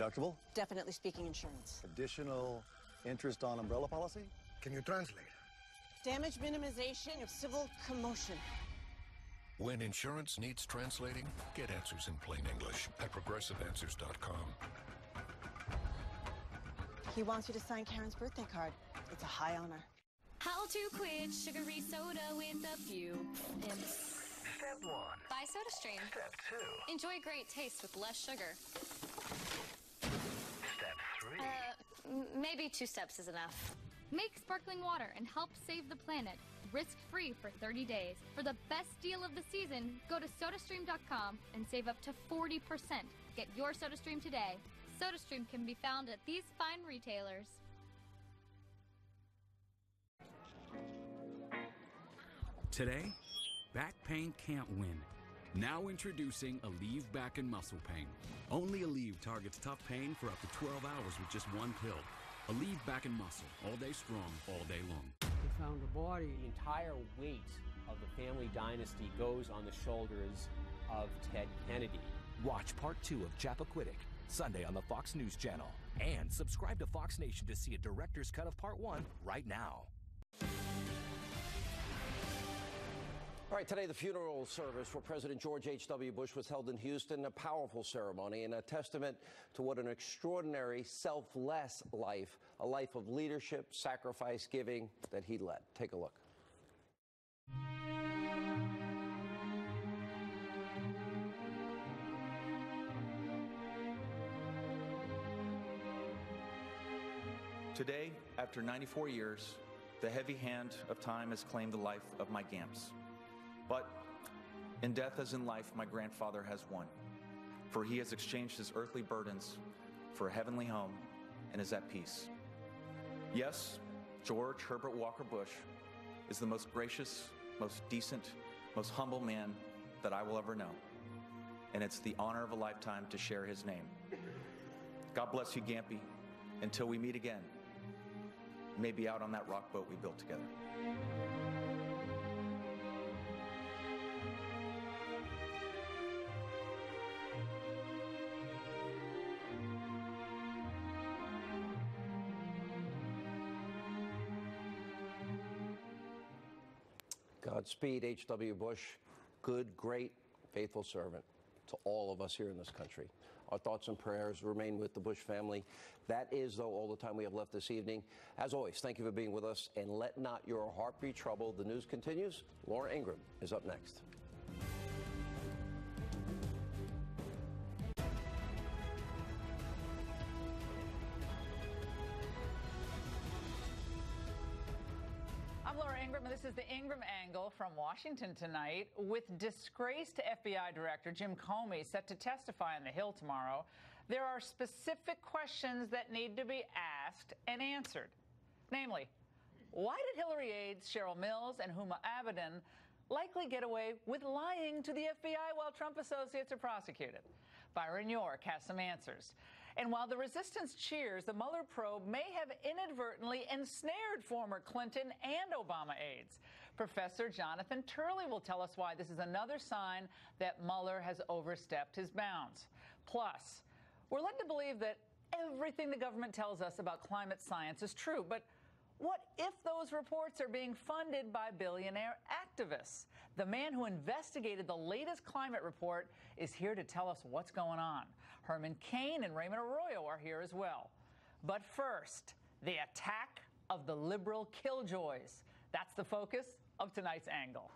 Deductible? Definitely speaking insurance. Additional interest on umbrella policy? Can you translate? Damage minimization of civil commotion. When insurance needs translating, get answers in plain English at progressiveanswers.com. He wants you to sign Karen's birthday card. It's a high honor. How to quit sugary soda with a few tips. Step 1. Buy SodaStream. Step 2. Enjoy great taste with less sugar. Step 3. Maybe 2 steps is enough. Make sparkling water and help save the planet. Risk-free for 30 days. For the best deal of the season, go to SodaStream.com and save up to 40%. Get your SodaStream today. SodaStream can be found at these fine retailers. Today, back pain can't win. Now introducing Aleve Back and Muscle Pain. Only Aleve targets tough pain for up to 12 hours with just one pill. Aleve Back and Muscle, all day strong, all day long. We found a body. The entire weight of the family dynasty goes on the shoulders of Ted Kennedy. Watch part 2 of Chappaquiddick, Sunday on the Fox News Channel. And subscribe to Fox Nation to see a director's cut of part 1 right now. All right, today the funeral service for President George H.W. Bush was held in Houston, a powerful ceremony and a testament to what an extraordinary, selfless life, a life of leadership, sacrifice, giving that he led. Take a look. Today, after 94 years, the heavy hand of time has claimed the life of my Gamps. But in death as in life, my grandfather has won, for he has exchanged his earthly burdens for a heavenly home and is at peace. Yes, George Herbert Walker Bush is the most gracious, most decent, most humble man that I will ever know, and it's the honor of a lifetime to share his name. God bless you, Gampy. Until we meet again, maybe out on that rock boat we built together. Godspeed, H.W. Bush. Good, great, faithful servant to all of us here in this country. Our thoughts and prayers remain with the Bush family. That is, though, all the time we have left this evening. As always, thank you for being with us, and let not your heart be troubled. The news continues. Laura Ingraham is up next. I'm Laura Ingraham, and this is the Ingraham Angle from Washington tonight. With disgraced FBI Director Jim Comey set to testify on the Hill tomorrow, there are specific questions that need to be asked and answered. Namely, why did Hillary aides Cheryl Mills and Huma Abedin likely get away with lying to the FBI while Trump associates are prosecuted? Byron York has some answers. And while the resistance cheers, the Mueller probe may have inadvertently ensnared former Clinton and Obama aides. Professor Jonathan Turley will tell us why this is another sign that Mueller has overstepped his bounds. Plus, we're led to believe that everything the government tells us about climate science is true, but what if those reports are being funded by billionaire activists? The man who investigated the latest climate report is here to tell us what's going on. Herman Cain and Raymond Arroyo are here as well. But first, the attack of the liberal killjoys. That's the focus of tonight's angle.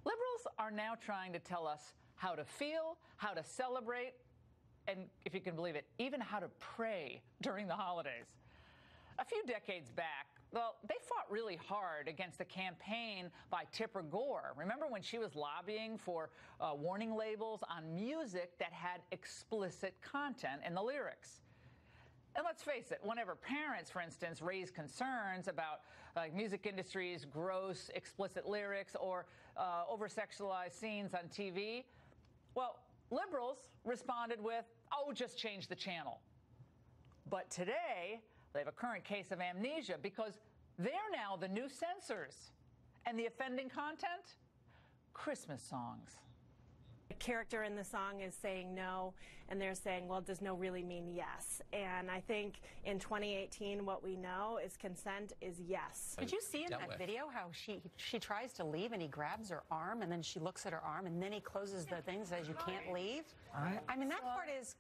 Liberals are now trying to tell us how to feel, how to celebrate, and if you can believe it, even how to pray during the holidays. A few decades back, well, they fought really hard against the campaign by Tipper Gore. Remember when she was lobbying for warning labels on music that had explicit content in the lyrics? And let's face it, whenever parents, for instance, raise concerns about music industry's gross, explicit lyrics or over-sexualized scenes on TV, well, liberals responded with, oh, just change the channel. But today, they have a current case of amnesia because they're now the new censors. And the offending content? Christmas songs. character in the song is saying no, and they're saying, well, does no really mean yes? And I think in 2018, what we know is consent is yes. Did you see in that video how she tries to leave and he grabs her arm and then she looks at her arm and then he closes the thing and says you can't leave? I mean, that part is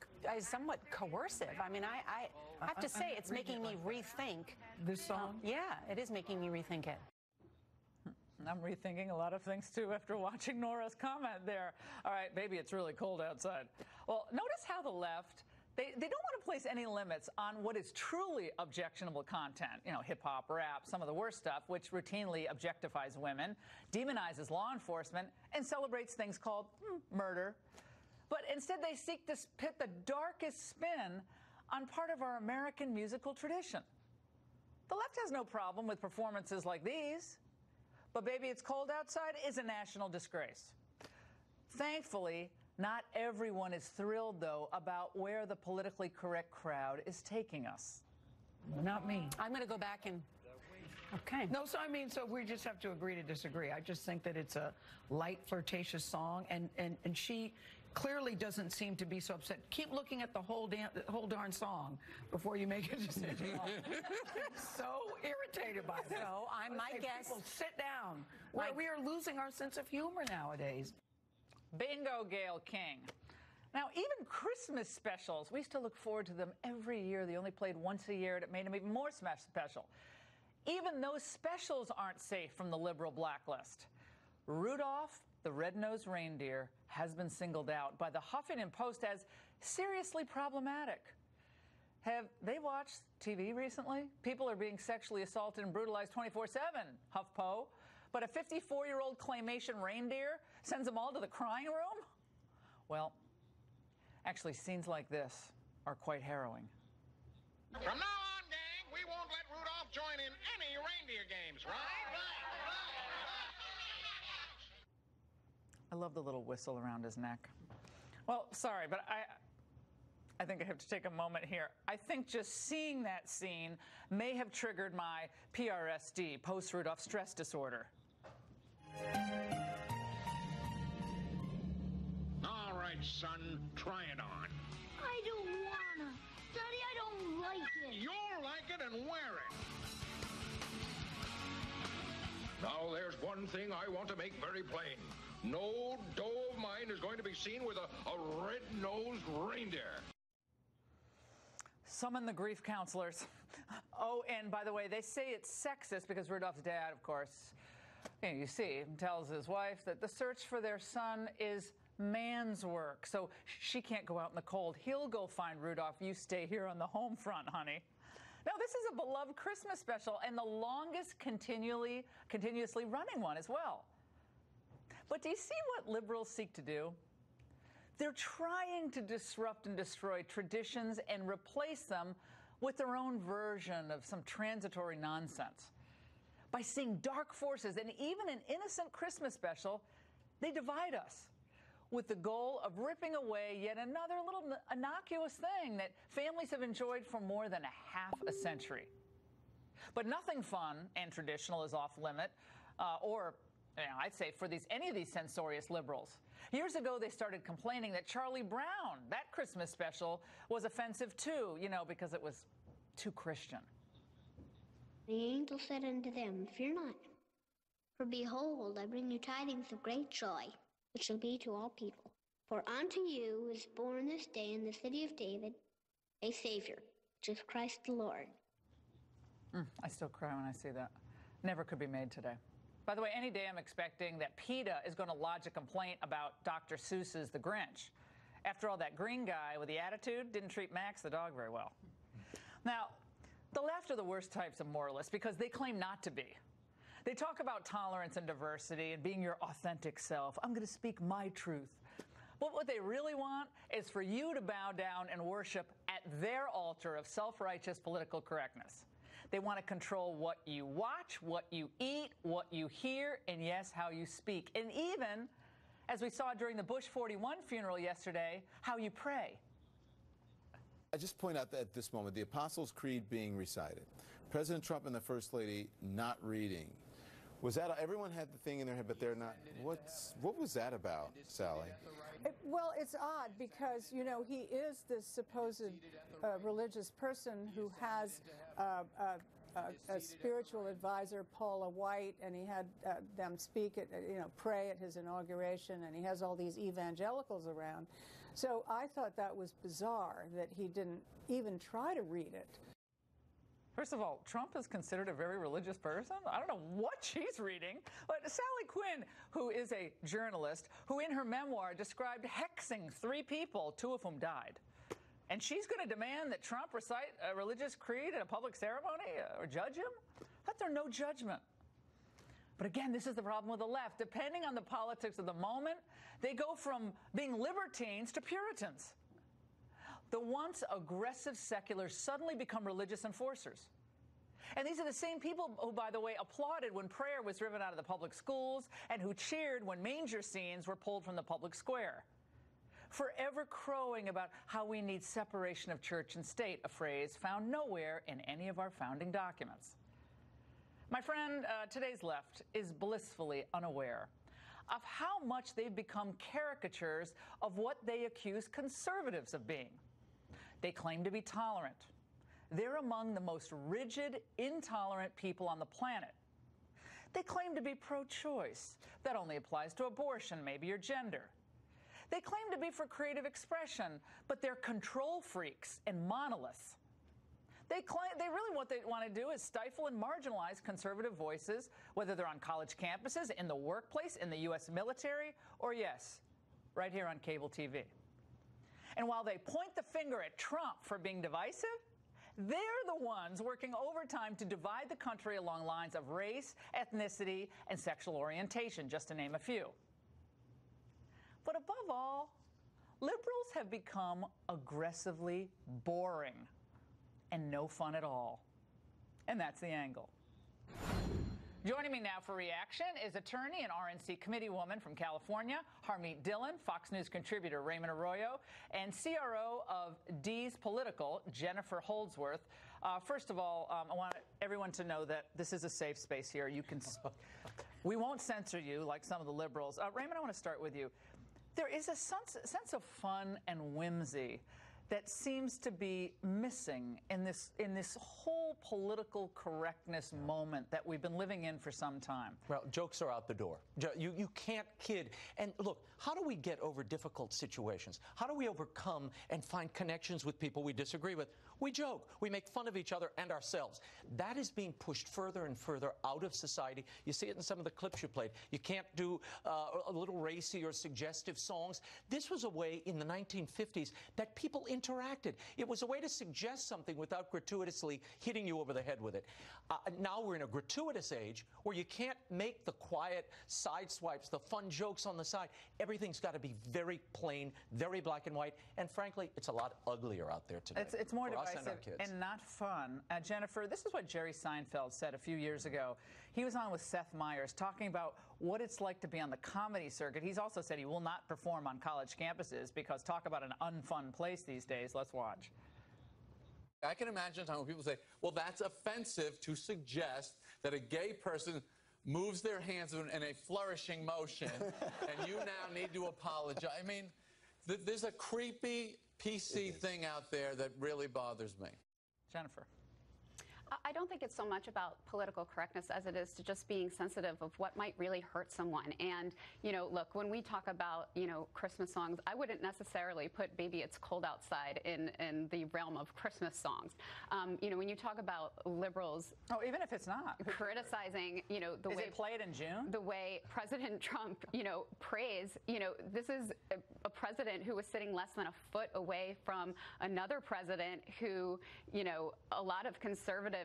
somewhat coercive. I mean, I have to say it's making me rethink. This song? Yeah, it is making me rethink it. I'm rethinking a lot of things, too, after watching Nora's comment there. All right, baby, it's really cold outside. Well, notice how the left, they don't want to place any limits on what is truly objectionable content. You know, hip-hop, rap, some of the worst stuff, which routinely objectifies women, demonizes law enforcement, and celebrates things called murder. But instead, they seek to put the darkest spin on part of our American musical tradition. The left has no problem with performances like these. But Baby It's Cold Outside is a national disgrace. Thankfully, not everyone is thrilled, though, about where the politically correct crowd is taking us. Not me. I'm going to go back and... Okay. No, so I mean, so we just have to agree to disagree. I just think that it's a light, flirtatious song, and she clearly doesn't seem to be so upset. Keep looking at the whole darn song before you make a decision. So irritated by that. So my guess. People, sit down. We are losing our sense of humor nowadays. Bingo, Gayle King. Now, even Christmas specials, we used to look forward to them every year. They only played once a year, and it made them even more special. Even those specials aren't safe from the liberal blacklist. Rudolph the Red-Nosed Reindeer has been singled out by the Huffington Post as seriously problematic. Have they watched TV recently? People are being sexually assaulted and brutalized 24/7, HuffPo. But a 54-year-old claymation reindeer sends them all to the crying room? Well, actually, scenes like this are quite harrowing. From now on, gang, we won't let Rudolph join in any reindeer games, right? I love the little whistle around his neck. Well, sorry, but I think I have to take a moment here. I think just seeing that scene may have triggered my PRSD, post-Rudolph stress disorder. All right, son, try it on. I don't wanna. Daddy, I don't like it. You'll like it and wear it. Now, there's one thing I want to make very plain. No doe of mine is going to be seen with a red-nosed reindeer. Summon the grief counselors. Oh, and by the way, they say it's sexist because Rudolph's dad, of course, you see, tells his wife that the search for their son is man's work. So she can't go out in the cold. He'll go find Rudolph. You stay here on the home front, honey. Now, this is a beloved Christmas special and the longest continuously running one as well. But do you see what liberals seek to do? They're trying to disrupt and destroy traditions and replace them with their own version of some transitory nonsense. By seeing dark forces and even an innocent Christmas special, they divide us with the goal of ripping away yet another little innocuous thing that families have enjoyed for more than a half a century. But nothing fun and traditional is off limit, I'd say for any of these censorious liberals. Years ago, they started complaining that Charlie Brown, that Christmas special, was offensive too, because it was too Christian. The angel said unto them, Fear not, for behold, I bring you tidings of great joy, which shall be to all people. For unto you is born this day in the city of David a Savior, which is Christ the Lord. I still cry when I see that. Never could be made today. By the way, any day I'm expecting that PETA is going to lodge a complaint about Dr. Seuss's The Grinch. After all, that green guy with the attitude didn't treat Max the dog very well. Now, the left are the worst types of moralists because they claim not to be. They talk about tolerance and diversity and being your authentic self. I'm going to speak my truth. But what they really want is for you to bow down and worship at their altar of self-righteous political correctness. They want to control what you watch, what you eat, what you hear, and yes, how you speak. And even, as we saw during the Bush 41 funeral yesterday, how you pray. I just point out that at this moment, the Apostles' Creed being recited, President Trump and the First Lady not reading Was that, everyone had the thing in their head, but they're not. What was that about, Sally? Well, it's odd because, you know, he is this supposed religious person who has a spiritual advisor, Paula White, and he had them speak at, pray at his inauguration, and he has all these evangelicals around. So I thought that was bizarre that he didn't even try to read it. First of all, Trump is considered a very religious person. I don't know what she's reading. But Sally Quinn, who is a journalist, who in her memoir described hexing 3 people, 2 of whom died. And she's going to demand that Trump recite a religious creed at a public ceremony or judge him? That's no judgment. But again, this is the problem with the left. Depending on the politics of the moment, they go from being libertines to Puritans. The once aggressive seculars suddenly become religious enforcers. And these are the same people who, by the way, applauded when prayer was driven out of the public schools and who cheered when manger scenes were pulled from the public square. Forever crowing about how we need separation of church and state, a phrase found nowhere in any of our founding documents. My friend, today's left is blissfully unaware of how much they've become caricatures of what they accuse conservatives of being. They claim to be tolerant. They're among the most rigid, intolerant people on the planet. They claim to be pro-choice. That only applies to abortion, maybe your gender. They claim to be for creative expression, but they're control freaks and monoliths. They really what they want to do is stifle and marginalize conservative voices, whether they're on college campuses, in the workplace, in the U.S. military, or yes, right here on cable TV. And while they point the finger at Trump for being divisive, they're the ones working overtime to divide the country along lines of race, ethnicity, and sexual orientation, just to name a few. But above all, liberals have become aggressively boring and no fun at all. And that's the angle. Joining me now for reaction is attorney and RNC committee woman from California, Harmeet Dillon, Fox News contributor Raymond Arroyo, and CRO of D's Political, Jennifer Holdsworth. First of all, I want everyone to know that this is a safe space here. You can, we won't censor you like some of the liberals. Raymond, I want to start with you. There is a sense of fun and whimsy that seems to be missing in this whole political correctness moment that we've been living in for some time. Well, jokes are out the door. You can't kid. And look, how do we get over difficult situations? How do we overcome and find connections with people we disagree with? We joke. We make fun of each other and ourselves. That is being pushed further and further out of society. You see it in some of the clips you played. You can't do a little racy or suggestive songs. This was a way in the 1950s that people interacted. It was a way to suggest something without gratuitously hitting you over the head with it. Now we're in a gratuitous age where you can't make the quiet side swipes, the fun jokes on the side. Everything's got to be very plain, very black and white, and frankly, it's a lot uglier out there today. It's more divisive and not fun. Jennifer, this is what Jerry Seinfeld said a few years ago. He was on with Seth Meyers talking about what it's like to be on the comedy circuit. He's also said he will not perform on college campuses because talk about an unfun place these days. Let's watch. I can imagine a time when people say, well, that's offensive to suggest that a gay person moves their hands in a flourishing motion and you now need to apologize. I mean, there's a creepy PC thing out there that really bothers me. Jennifer. I don't think it's so much about political correctness as it is to just being sensitive of what might really hurt someone. And, you know, look, when we talk about, you know, Christmas songs, I wouldn't necessarily put Baby It's Cold Outside in the realm of Christmas songs. You know, when you talk about liberals... Oh, even if it's not. Criticizing, you know, the way... Is it played in June? The way President Trump, you know, prays, you know, this is a president who was sitting less than a foot away from another president who, you know, a lot of conservatives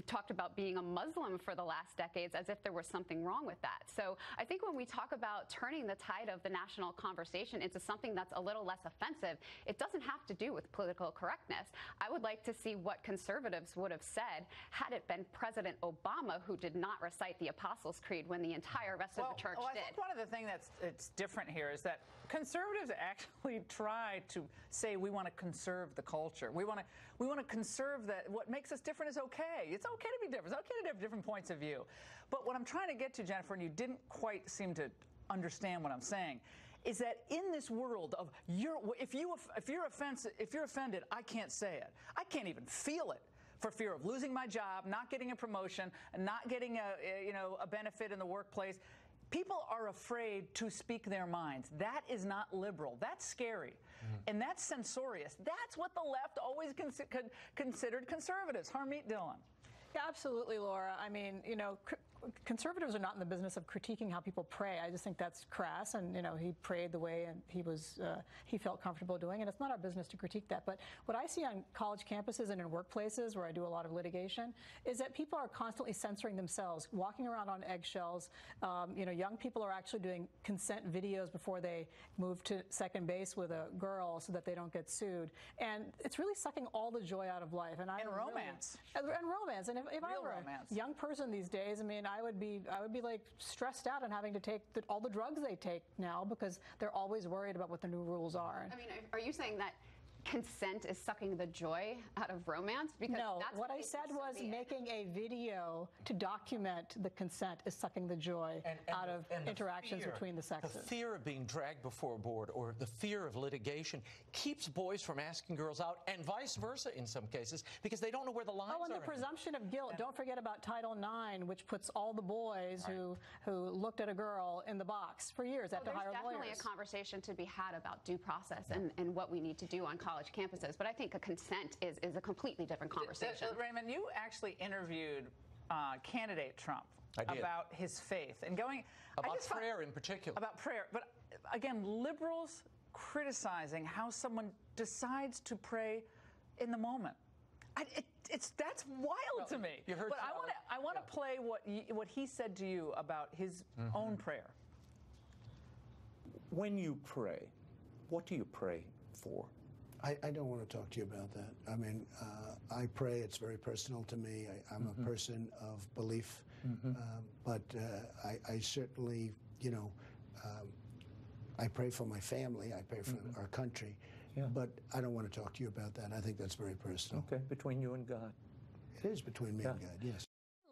talked about being a Muslim for the last decades as if there was something wrong with that. So I think when we talk about turning the tide of the national conversation into something that's a little less offensive, it doesn't have to do with political correctness. I would like to see what conservatives would have said had it been President Obama who did not recite the Apostles' Creed when the entire rest of the church did. I think one of the things that's different here is that conservatives actually try to say we want to conserve the culture. We want to conserve that what makes us different is okay. It's okay to be different. It's okay to have different points of view. But what I'm trying to get to, Jennifer, and you didn't quite seem to understand what I'm saying, is that in this world of if you're offended, I can't say it. I can't even feel it for fear of losing my job, not getting a promotion, and not getting a benefit in the workplace. People are afraid to speak their minds. That is not liberal. That's scary. And that's censorious. That's what the left always considered conservatives. Harmeet Dillon. Yeah, absolutely, Laura. I mean, conservatives are not in the business of critiquing how people pray. I just think that's crass, and he prayed the way and he felt comfortable doing, and it's not our business to critique that. But what I see on college campuses and in workplaces where I do a lot of litigation is that people are constantly censoring themselves, walking around on eggshells. Young people are actually doing consent videos before they move to second base with a girl so that they don't get sued, and it's really sucking all the joy out of life. And romance. And romance. And if I were a young person these days, I mean, I would be like stressed out and having to take all the drugs they take now because they're always worried about what the new rules are. I mean, are you saying that consent is sucking the joy out of romance? Because no, that's what I said was making a video to document the consent is sucking the joy out of interactions between the sexes. The fear of being dragged before a board or the fear of litigation keeps boys from asking girls out, and vice versa in some cases, because they don't know where the lines are. Oh, and the presumption of guilt. Don't forget about Title IX, which puts all the boys who looked at a girl in the box for years after hire lawyers. There's definitely a conversation to be had about due process and what we need to do on college campuses, but I think a consent is a completely different conversation. Raymond, you actually interviewed candidate Trump about his faith and about prayer in particular. About prayer, but again, liberals criticizing how someone decides to pray in the moment. That's wild to me. You heard, but I want to play what he said to you about his own prayer. When you pray, what do you pray for? I don't want to talk to you about that. I mean, I pray. It's very personal to me. I'm a person of belief, but I certainly, I pray for my family. I pray for our country. Yeah. But I don't want to talk to you about that. I think that's very personal. Okay, between you and God. It is between me and God, yes.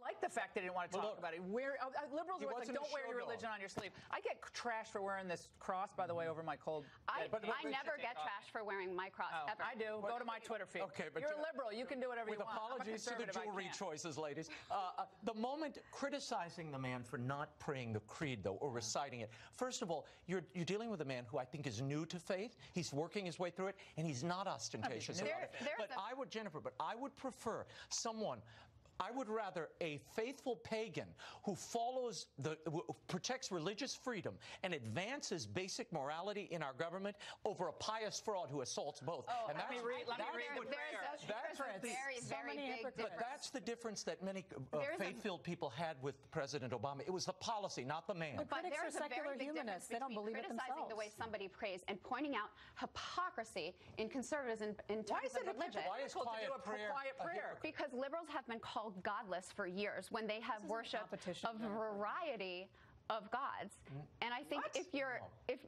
I like the fact they didn't want to talk about it. Liberals are like, don't wear your religion on your sleeve. I get trashed for wearing this cross, by the way, over my cold. I never get trashed for wearing my cross ever. I do. Go to my Twitter feed. Okay, but you're a liberal. You can do whatever you want. With apologies to the jewelry choices, ladies. The moment criticizing the man for not praying the creed, though, or reciting it. First of all, you're dealing with a man who I think is new to faith. He's working his way through it, and he's not ostentatious about it. But I would prefer someone. I would rather a faithful pagan who protects religious freedom and advances basic morality in our government over a pious fraud who assaults both. Oh, and let me read But that's the difference that many faith-filled people had with President Obama. It was the policy, not the man. But there's a very big difference between criticizing the way somebody prays and pointing out hypocrisy in conservatives in terms of religion. Why is quiet prayer? Because liberals have been called godless for years when they have worshipped a variety of gods. And I think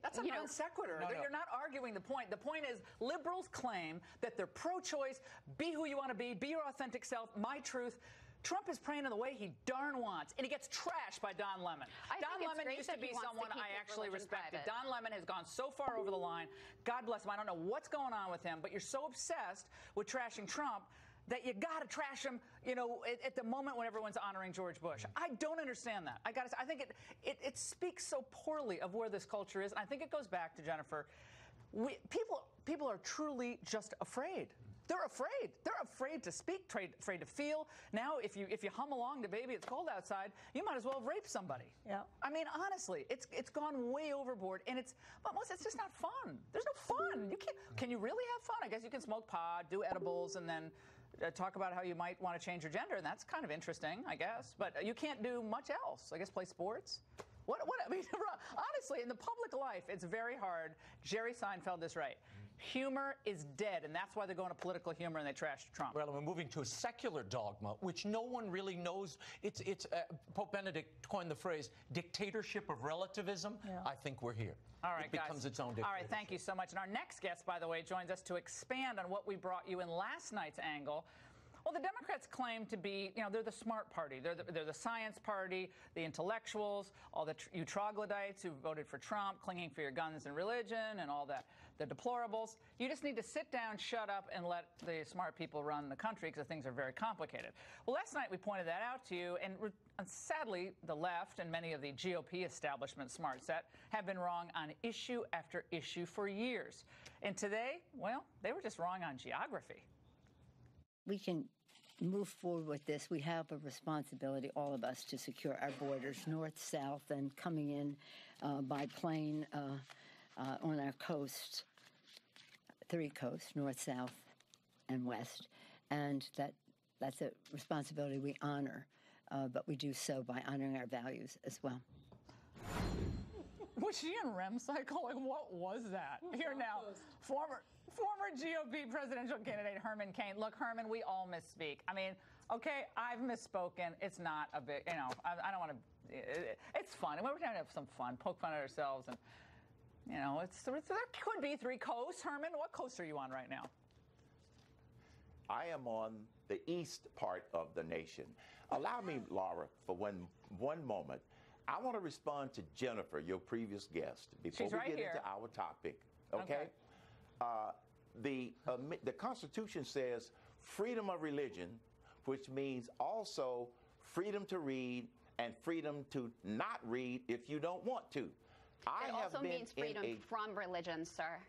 that's a non sequitur. You're not arguing the point. The point is liberals claim that they're pro-choice, be who you want to be your authentic self, my truth. Trump is praying in the way he darn wants, and he gets trashed by Don Lemon. Don Lemon used to be someone I actually respected. Don Lemon has gone so far over the line. God bless him. I don't know what's going on with him, but you're so obsessed with trashing Trump that you got to trash him, at the moment when everyone's honoring George Bush. I don't understand that. I think it speaks so poorly of where this culture is, and I think it goes back to Jennifer. People are truly just afraid. They're afraid. They're afraid to speak, afraid to feel. Now, if you hum along to "Baby, It's Cold Outside," you might as well have raped somebody. Yeah. I mean, honestly, it's gone way overboard, and it's just not fun. There's no fun. You can't. Can you really have fun? I guess you can smoke pot, do edibles, and then talk about how you might want to change your gender, and that's kind of interesting, I guess. But you can't do much else. I guess play sports. What? I mean, honestly, in the public life, it's very hard. Jerry Seinfeld is right. Humor is dead, and that's why they're going to political humor and they trash Trump. Well, we're moving to a secular dogma, which no one really knows. It's Pope Benedict coined the phrase dictatorship of relativism. Yeah. I think we're here. All right, it becomes its own dictatorship. All right, thank you so much. And our next guest, by the way, joins us to expand on what we brought you in last night's angle. Well, the Democrats claim to be, they're the smart party. They're the science party, the intellectuals, all you troglodytes who voted for Trump, clinging for your guns and religion and all that, the deplorables. You just need to sit down, shut up, and let the smart people run the country because things are very complicated. Well, last night we pointed that out to you, and sadly, the left and many of the GOP establishment smart set have been wrong on issue after issue for years. And today, well, they were just wrong on geography. We can move forward with this. We have a responsibility, all of us, to secure our borders, north, south, and coming in by plane on our coast, 3 coasts, north, south, and west. And that's a responsibility we honor, but we do so by honoring our values as well. Was she in REM cycle? Like, what was that? Here now, former GOP presidential candidate Herman Cain. Look, Herman, we all misspeak. I mean, okay, I've misspoken. It's not a big, I don't want to. It's fun. We're trying to have some fun, poke fun at ourselves, and there could be 3 coasts. Herman, what coast are you on right now? I am on the east part of the nation. Allow me, Laura, for one moment. I want to respond to Jennifer, your previous guest, before we get into our topic. Okay? The Constitution says freedom of religion, which means also freedom to read and freedom to not read if you don't want to. It also means freedom from religion, sir.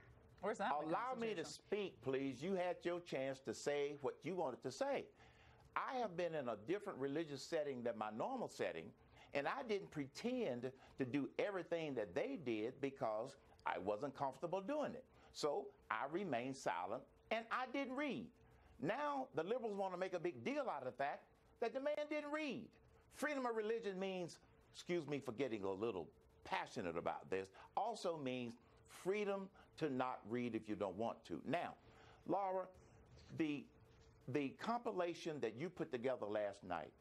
Where's that? Allow me to speak, please. You had your chance to say what you wanted to say. I have been in a different religious setting than my normal setting, and I didn't pretend to do everything that they did because I wasn't comfortable doing it. So I remained silent, and I didn't read. Now the liberals want to make a big deal out of the fact that the man didn't read. Freedom of religion means, excuse me for getting a little passionate about this, also means freedom to not read if you don't want to. Now, Laura, the compilation that you put together last night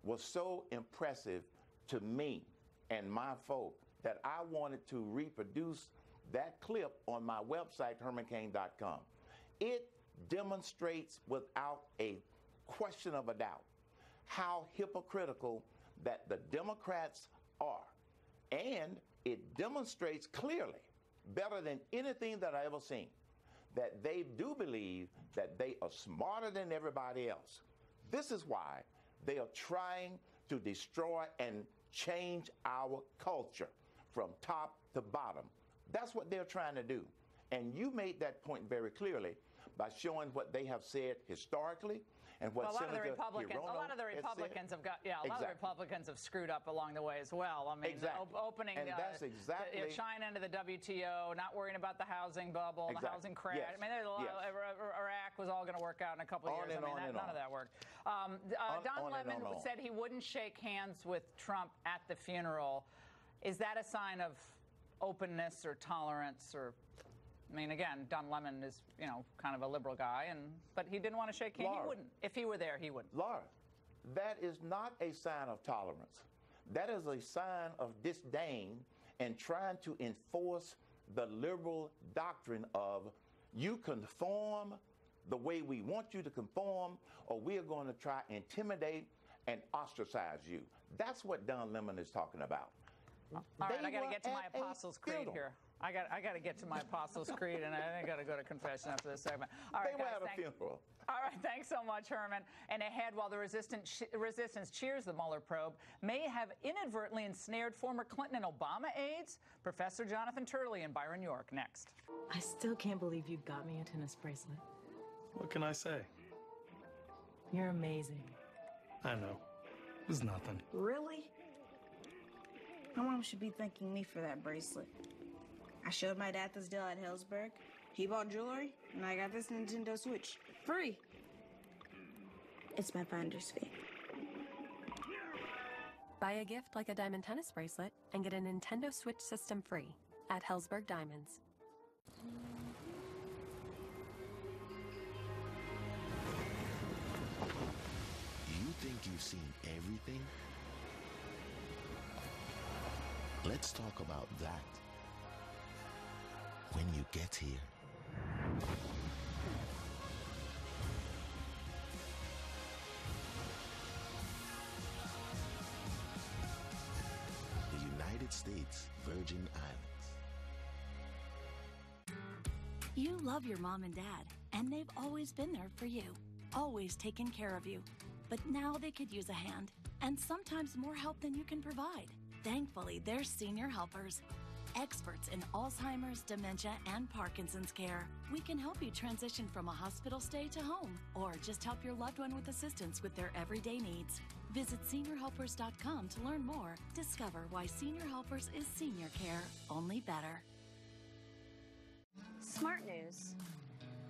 was so impressive to me and my folk that I wanted to reproduce that clip on my website, hermancain.com. It demonstrates without a question of a doubt how hypocritical that the Democrats are. And it demonstrates clearly, better than anything that I've ever seen, that they do believe that they are smarter than everybody else. This is why they are trying to destroy and change our culture from top to bottom. That's what they're trying to do. And you made that point very clearly by showing what they have said historically and what a lot of the Republicans have screwed up along the way as well. I mean, opening that's exactly China into the WTO, not worrying about the housing bubble, the housing crash. Yes. I mean, Iraq was all going to work out in a couple of years. None of that worked. Don Lemon said he wouldn't shake hands with Trump at the funeral. Is that a sign of openness or tolerance? Or, I mean, again, Don Lemon is, kind of a liberal guy, but he didn't want to shake hands. He wouldn't. If he were there, he wouldn't. Laura, that is not a sign of tolerance. That is a sign of disdain and trying to enforce the liberal doctrine of you conform the way we want you to conform, or we are going to try and intimidate and ostracize you. That's what Don Lemon is talking about. All right, I got to get to my Apostles' Creed here. I got to get to my Apostles' Creed, and I got to go to confession after this segment. All right, they were at a funeral. All right, thanks so much, Herman. And ahead, while the resistance cheers the Mueller probe, may have inadvertently ensnared former Clinton and Obama aides, Professor Jonathan Turley in Byron, New York. Next. I still can't believe you got me a tennis bracelet. What can I say? You're amazing. I know. It was nothing. Really? My mom should be thanking me for that bracelet. I showed my dad this deal at Hillsburg. He bought jewelry, and I got this Nintendo Switch. Free. It's my finder's fee. Buy a gift like a diamond tennis bracelet and get a Nintendo Switch system free at Hillsburg Diamonds. You think you've seen everything? Let's talk about that when you get here. Virgin Islands. You love your mom and dad, and they've always been there for you, always taken care of you. But now they could use a hand, and sometimes more help than you can provide. Thankfully, there's Senior Helpers. Experts in Alzheimer's, dementia, and Parkinson's care. We can help you transition from a hospital stay to home, or just help your loved one with assistance with their everyday needs. Visit seniorhelpers.com to learn more. Discover why Senior Helpers is senior care, only better. Smart News.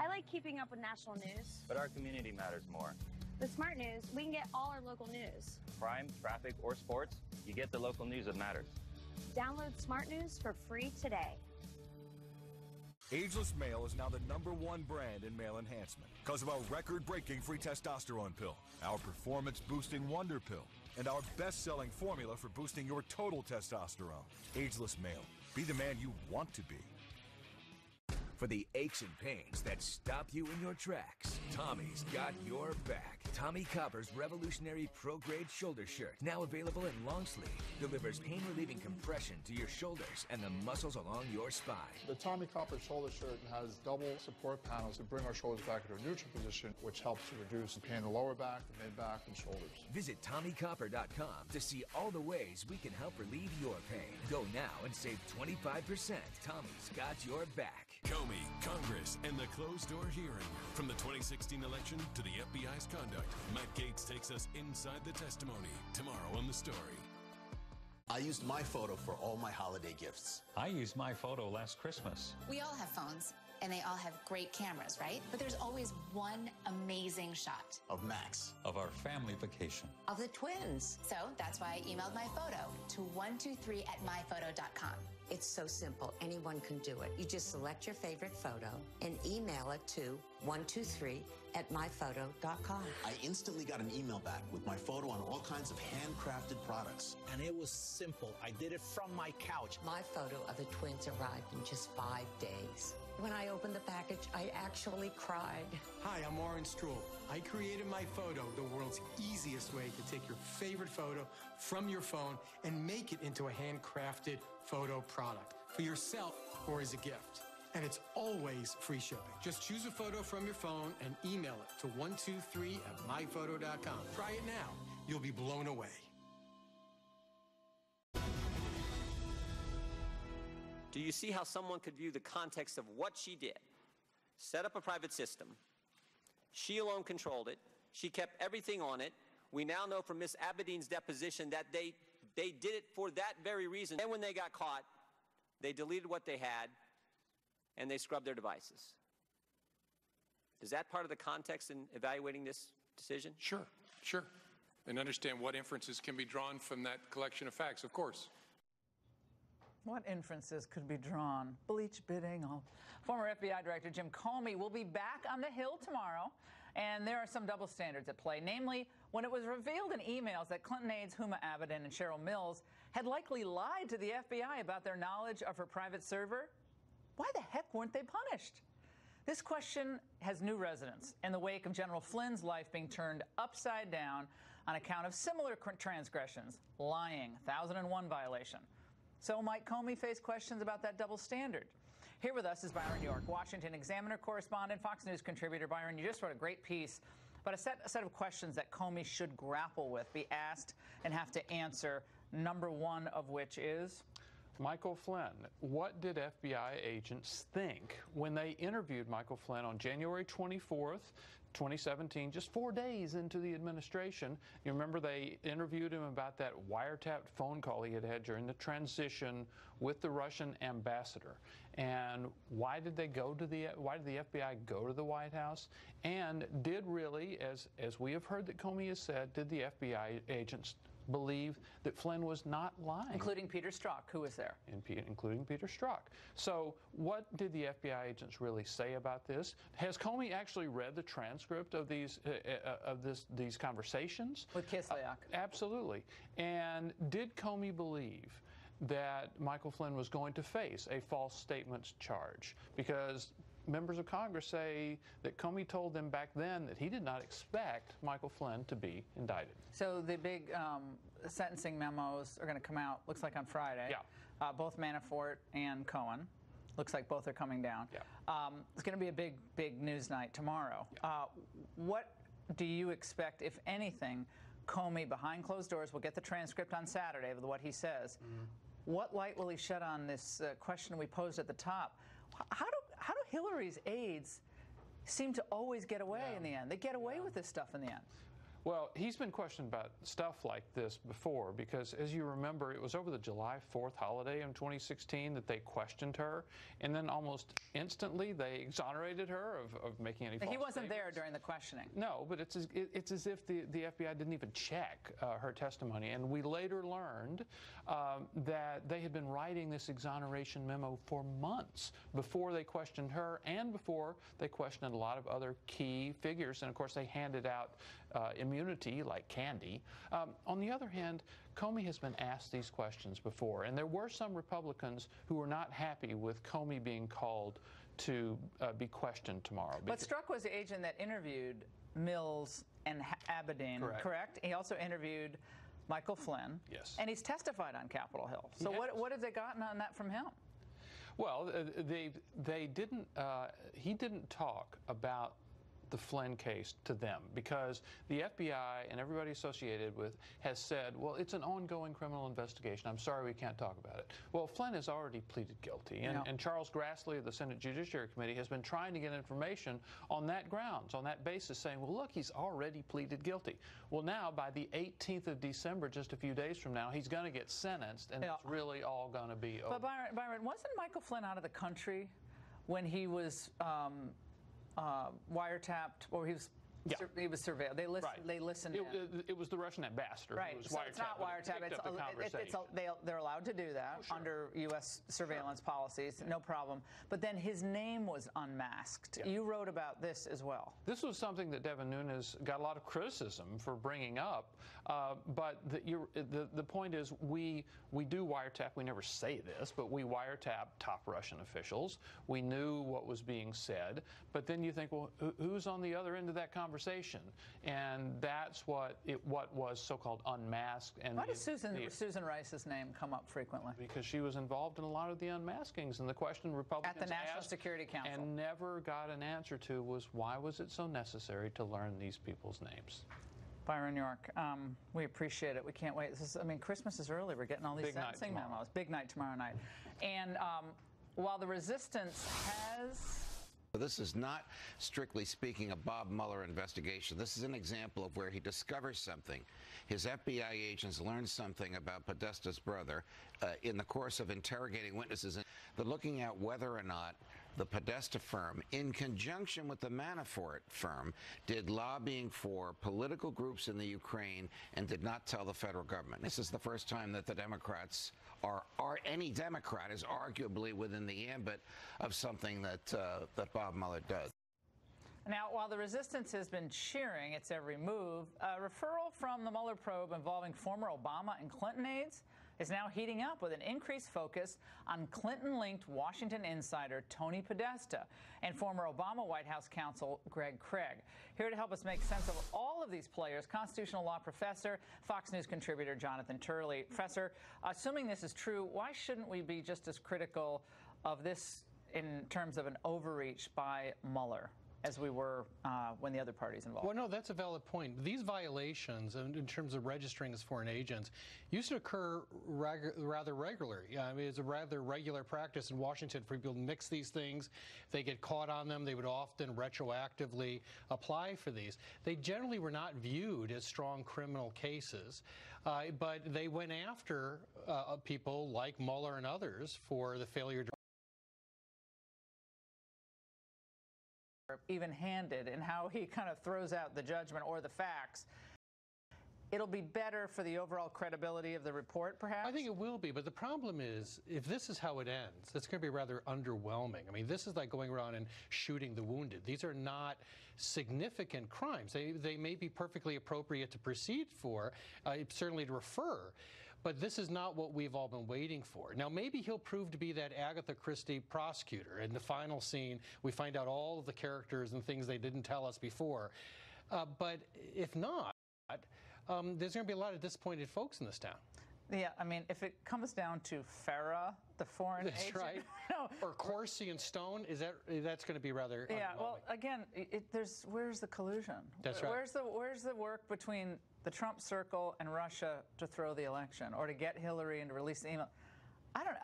I like keeping up with national news. But our community matters more. With Smart News, we can get all our local news. Crime, traffic, or sports, you get the local news that matters. Download Smart News for free today. Ageless Male is now the #1 brand in male enhancement because of our record-breaking free testosterone pill, our performance-boosting Wonder Pill, and our best-selling formula for boosting your total testosterone. Ageless Male. Be the man you want to be. For the aches and pains that stop you in your tracks, Tommy's got your back. Tommy Copper's revolutionary pro-grade shoulder shirt, now available in long sleeve, delivers pain-relieving compression to your shoulders and the muscles along your spine. The Tommy Copper shoulder shirt has double support panels to bring our shoulders back into a neutral position, which helps to reduce the pain in the lower back, the mid-back, and shoulders. Visit TommyCopper.com to see all the ways we can help relieve your pain. Go now and save 25%. Tommy's got your back. Comey, Congress, and the closed-door hearing. From the 2016 election to the FBI's conduct, Matt Gaetz takes us inside the testimony. Tomorrow on The Story. I used my photo for all my holiday gifts. I used my photo last Christmas. We all have phones, and they all have great cameras, right? But there's always one amazing shot. Of Max. Of our family vacation. Of the twins. So that's why I emailed my photo to 123@myphoto.com. It's so simple. Anyone can do it. You just select your favorite photo and email it to 123@myphoto.com. I instantly got an email back with my photo on all kinds of handcrafted products. And it was simple. I did it from my couch. My photo of the twins arrived in just 5 days. When I opened the package, I actually cried. Hi, I'm Warren Stroll. I created my photo, the world's easiest way to take your favorite photo from your phone and make it into a handcrafted photo product for yourself or as a gift. And it's always free shipping. Just choose a photo from your phone and email it to 123@myphoto.com. Try it now. You'll be blown away. Do you see how someone could view the context of what she did? Set up a private system. She alone controlled it. She kept everything on it. We now know from Ms. Abedin's deposition that they did it for that very reason. And when they got caught, they deleted what they had and they scrubbed their devices. Is that part of the context in evaluating this decision? Sure. And understand what inferences can be drawn from that collection of facts, of course. What inferences could be drawn? Bleach bidding. Former FBI Director Jim Comey will be back on the Hill tomorrow, and there are some double standards at play. Namely, when it was revealed in emails that Clinton aides Huma Abedin and Cheryl Mills had likely lied to the FBI about their knowledge of her private server, why the heck weren't they punished? This question has new resonance in the wake of General Flynn's life being turned upside down on account of similar transgressions, lying, 1001 violation. So might Comey face questions about that double standard? Here with us is Byron York, Washington Examiner correspondent, Fox News contributor. Byron, you just wrote a great piece about a set of questions that Comey should grapple with, be asked, and have to answer, number one of which is? Michael Flynn. What did FBI agents think when they interviewed Michael Flynn on January 24th, 2017, just 4 days into the administration? You remember they interviewed him about that wiretapped phone call he had had during the transition with the Russian ambassador. And why did the FBI go to the White House? And did really, as we have heard that Comey has said, did the FBI agents believe that Flynn was not lying? Including Peter Strzok, who was there. Including Peter Strzok. So what did the FBI agents really say about this? Has Comey actually read the transcript of these conversations? With Kislyak. Absolutely. And did Comey believe that Michael Flynn was going to face a false statements charge? Because members of Congress say that Comey told them back then that he did not expect Michael Flynn to be indicted. So the big sentencing memos are going to come out, looks like on Friday. Yeah. both Manafort and Cohen. Looks like both are coming down. Yeah. It's going to be a big news night tomorrow. Yeah. What do you expect, if anything? Comey, behind closed doors, will get the transcript on Saturday of what he says. What light will he shed on this question we posed at the top? How do Hillary's aides seem to always get away in the end? They get away with this stuff in the end. Well, he's been questioned about stuff like this before because, as you remember, it was over the July 4th holiday in 2016 that they questioned her, and then almost instantly they exonerated her of making any false He wasn't statements. there during the questioning. No, but it's as if the FBI didn't even check her testimony, and we later learned that they had been writing this exoneration memo for months before they questioned her and before they questioned a lot of other key figures, and of course they handed out immunity like candy. On the other hand, Comey has been asked these questions before, and there were some Republicans who were not happy with Comey being called to be questioned tomorrow. What struck was the agent that interviewed Mills and Abedin, correct? He also interviewed Michael Flynn. Yes. And he's testified on Capitol Hill. So what have they gotten on that from him? Well, they didn't. He didn't talk about the Flynn case to them because the FBI and everybody associated with has said, well, it's an ongoing criminal investigation. I'm sorry we can't talk about it. Well, Flynn has already pleaded guilty, and Charles Grassley of the Senate Judiciary Committee has been trying to get information on that grounds, on that basis, saying, well, look, he's already pleaded guilty. Well, now, by the 18th of December, just a few days from now, he's going to get sentenced, and it's really all going to be over. But Byron, wasn't Michael Flynn out of the country when he was wiretapped, or he was surveilled? They listened. It was the Russian ambassador. Right. Who was so it's not wiretap. They're allowed to do that under U.S. surveillance policies. No problem. But then his name was unmasked. You wrote about this as well. This was something that Devin Nunes got a lot of criticism for bringing up. But the point is, we do wiretap. We never say this, but we wiretap top Russian officials. We knew what was being said. But then you think, well, who's on the other end of that conversation? And that's what was so-called unmasked. And why does Susan Rice's name come up frequently? Because she was involved in a lot of the unmaskings. And the question Republicans at the National asked Security Council and never got an answer to was, why was it so necessary to learn these people's names? Byron York, we appreciate it. We can't wait. Christmas is early. We're getting all these sentencing memos. Big night tomorrow night. And while the resistance has... This is not, strictly speaking, a Bob Mueller investigation. This is an example of where he discovers something. His FBI agents learned something about Podesta's brother in the course of interrogating witnesses. They're looking at whether or not the Podesta firm, in conjunction with the Manafort firm, did lobbying for political groups in the Ukraine and did not tell the federal government. This is the first time that the Democrats or any Democrat is arguably within the ambit of something that Bob Mueller does. Now, while the resistance has been cheering its every move, a referral from the Mueller probe involving former Obama and Clinton aides is now heating up with an increased focus on Clinton-linked Washington insider Tony Podesta and former Obama White House counsel Greg Craig. Here to help us make sense of all of these players, constitutional law professor, Fox News contributor Jonathan Turley. Professor, assuming this is true, why shouldn't we be just as critical of this in terms of an overreach by Mueller as we were when the other parties involved? Well, no, that's a valid point. These violations, in terms of registering as foreign agents, used to occur rather regularly. I mean, it's a rather regular practice in Washington for people to mix these things. If they get caught on them, they would often retroactively apply for these. They generally were not viewed as strong criminal cases, but they went after people like Mueller and others for the failure to even-handed in how he kind of throws out the judgment or the facts. It'll be better for the overall credibility of the report, perhaps? I think it will be, but the problem is, if this is how it ends, it's going to be rather underwhelming. I mean, this is like going around and shooting the wounded. These are not significant crimes. They may be perfectly appropriate to proceed for, certainly to refer, but this is not what we've all been waiting for. Now, maybe he'll prove to be that Agatha Christie prosecutor. In the final scene, we find out all of the characters and things they didn't tell us before. But if not, there's going to be a lot of disappointed folks in this town. Yeah, I mean, if it comes down to Farah, the foreign That's agent, right. no, or Corsi and Stone, that's going to be rather. Yeah. Well, again, where's the collusion? That's right. Where's the work between the Trump circle and Russia to throw the election or to get Hillary and to release the email? I don't know.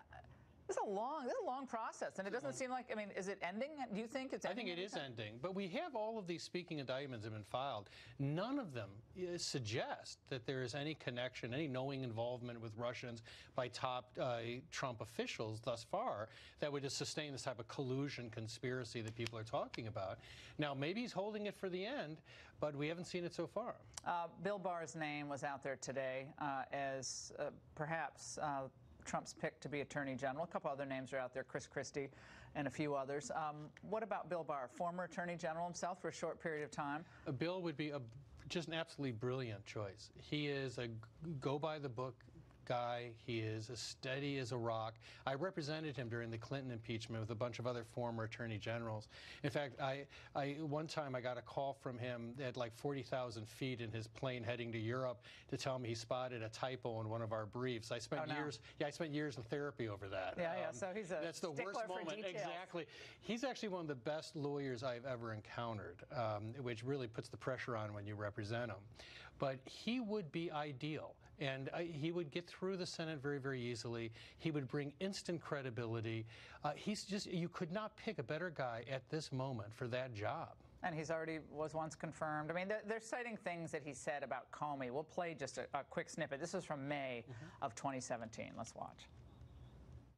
This is a long process, and it doesn't seem like. I mean, is it ending? Do you think it's ending? I think it is ending. But we have all of these speaking indictments have been filed. None of them suggest that there is any connection, any knowing involvement with Russians by top Trump officials thus far that would sustain this type of collusion conspiracy that people are talking about. Now, maybe he's holding it for the end, but we haven't seen it so far. Bill Barr's name was out there today as perhaps Trump's pick to be Attorney General. A couple other names are out there, Chris Christie and a few others. What about Bill Barr, former Attorney General himself for a short period of time? Bill would be just an absolutely brilliant choice. He is a go-by-the-book guy. He is as steady as a rock. I represented him during the Clinton impeachment with a bunch of other former attorney generals. In fact, one time I got a call from him at like 40,000 feet in his plane heading to Europe to tell me he spotted a typo in one of our briefs. I spent years. Yeah, I spent years in therapy over that. Yeah, so he's a that's the worst moment. Exactly. He's actually one of the best lawyers I've ever encountered, which really puts the pressure on when you represent him. But he would be ideal. And he would get through the Senate very, very easily. He would bring instant credibility. You could not pick a better guy at this moment for that job. And he's already was once confirmed. I mean, they're citing things that he said about Comey. We'll play just a quick snippet. This is from May of 2017. Let's watch.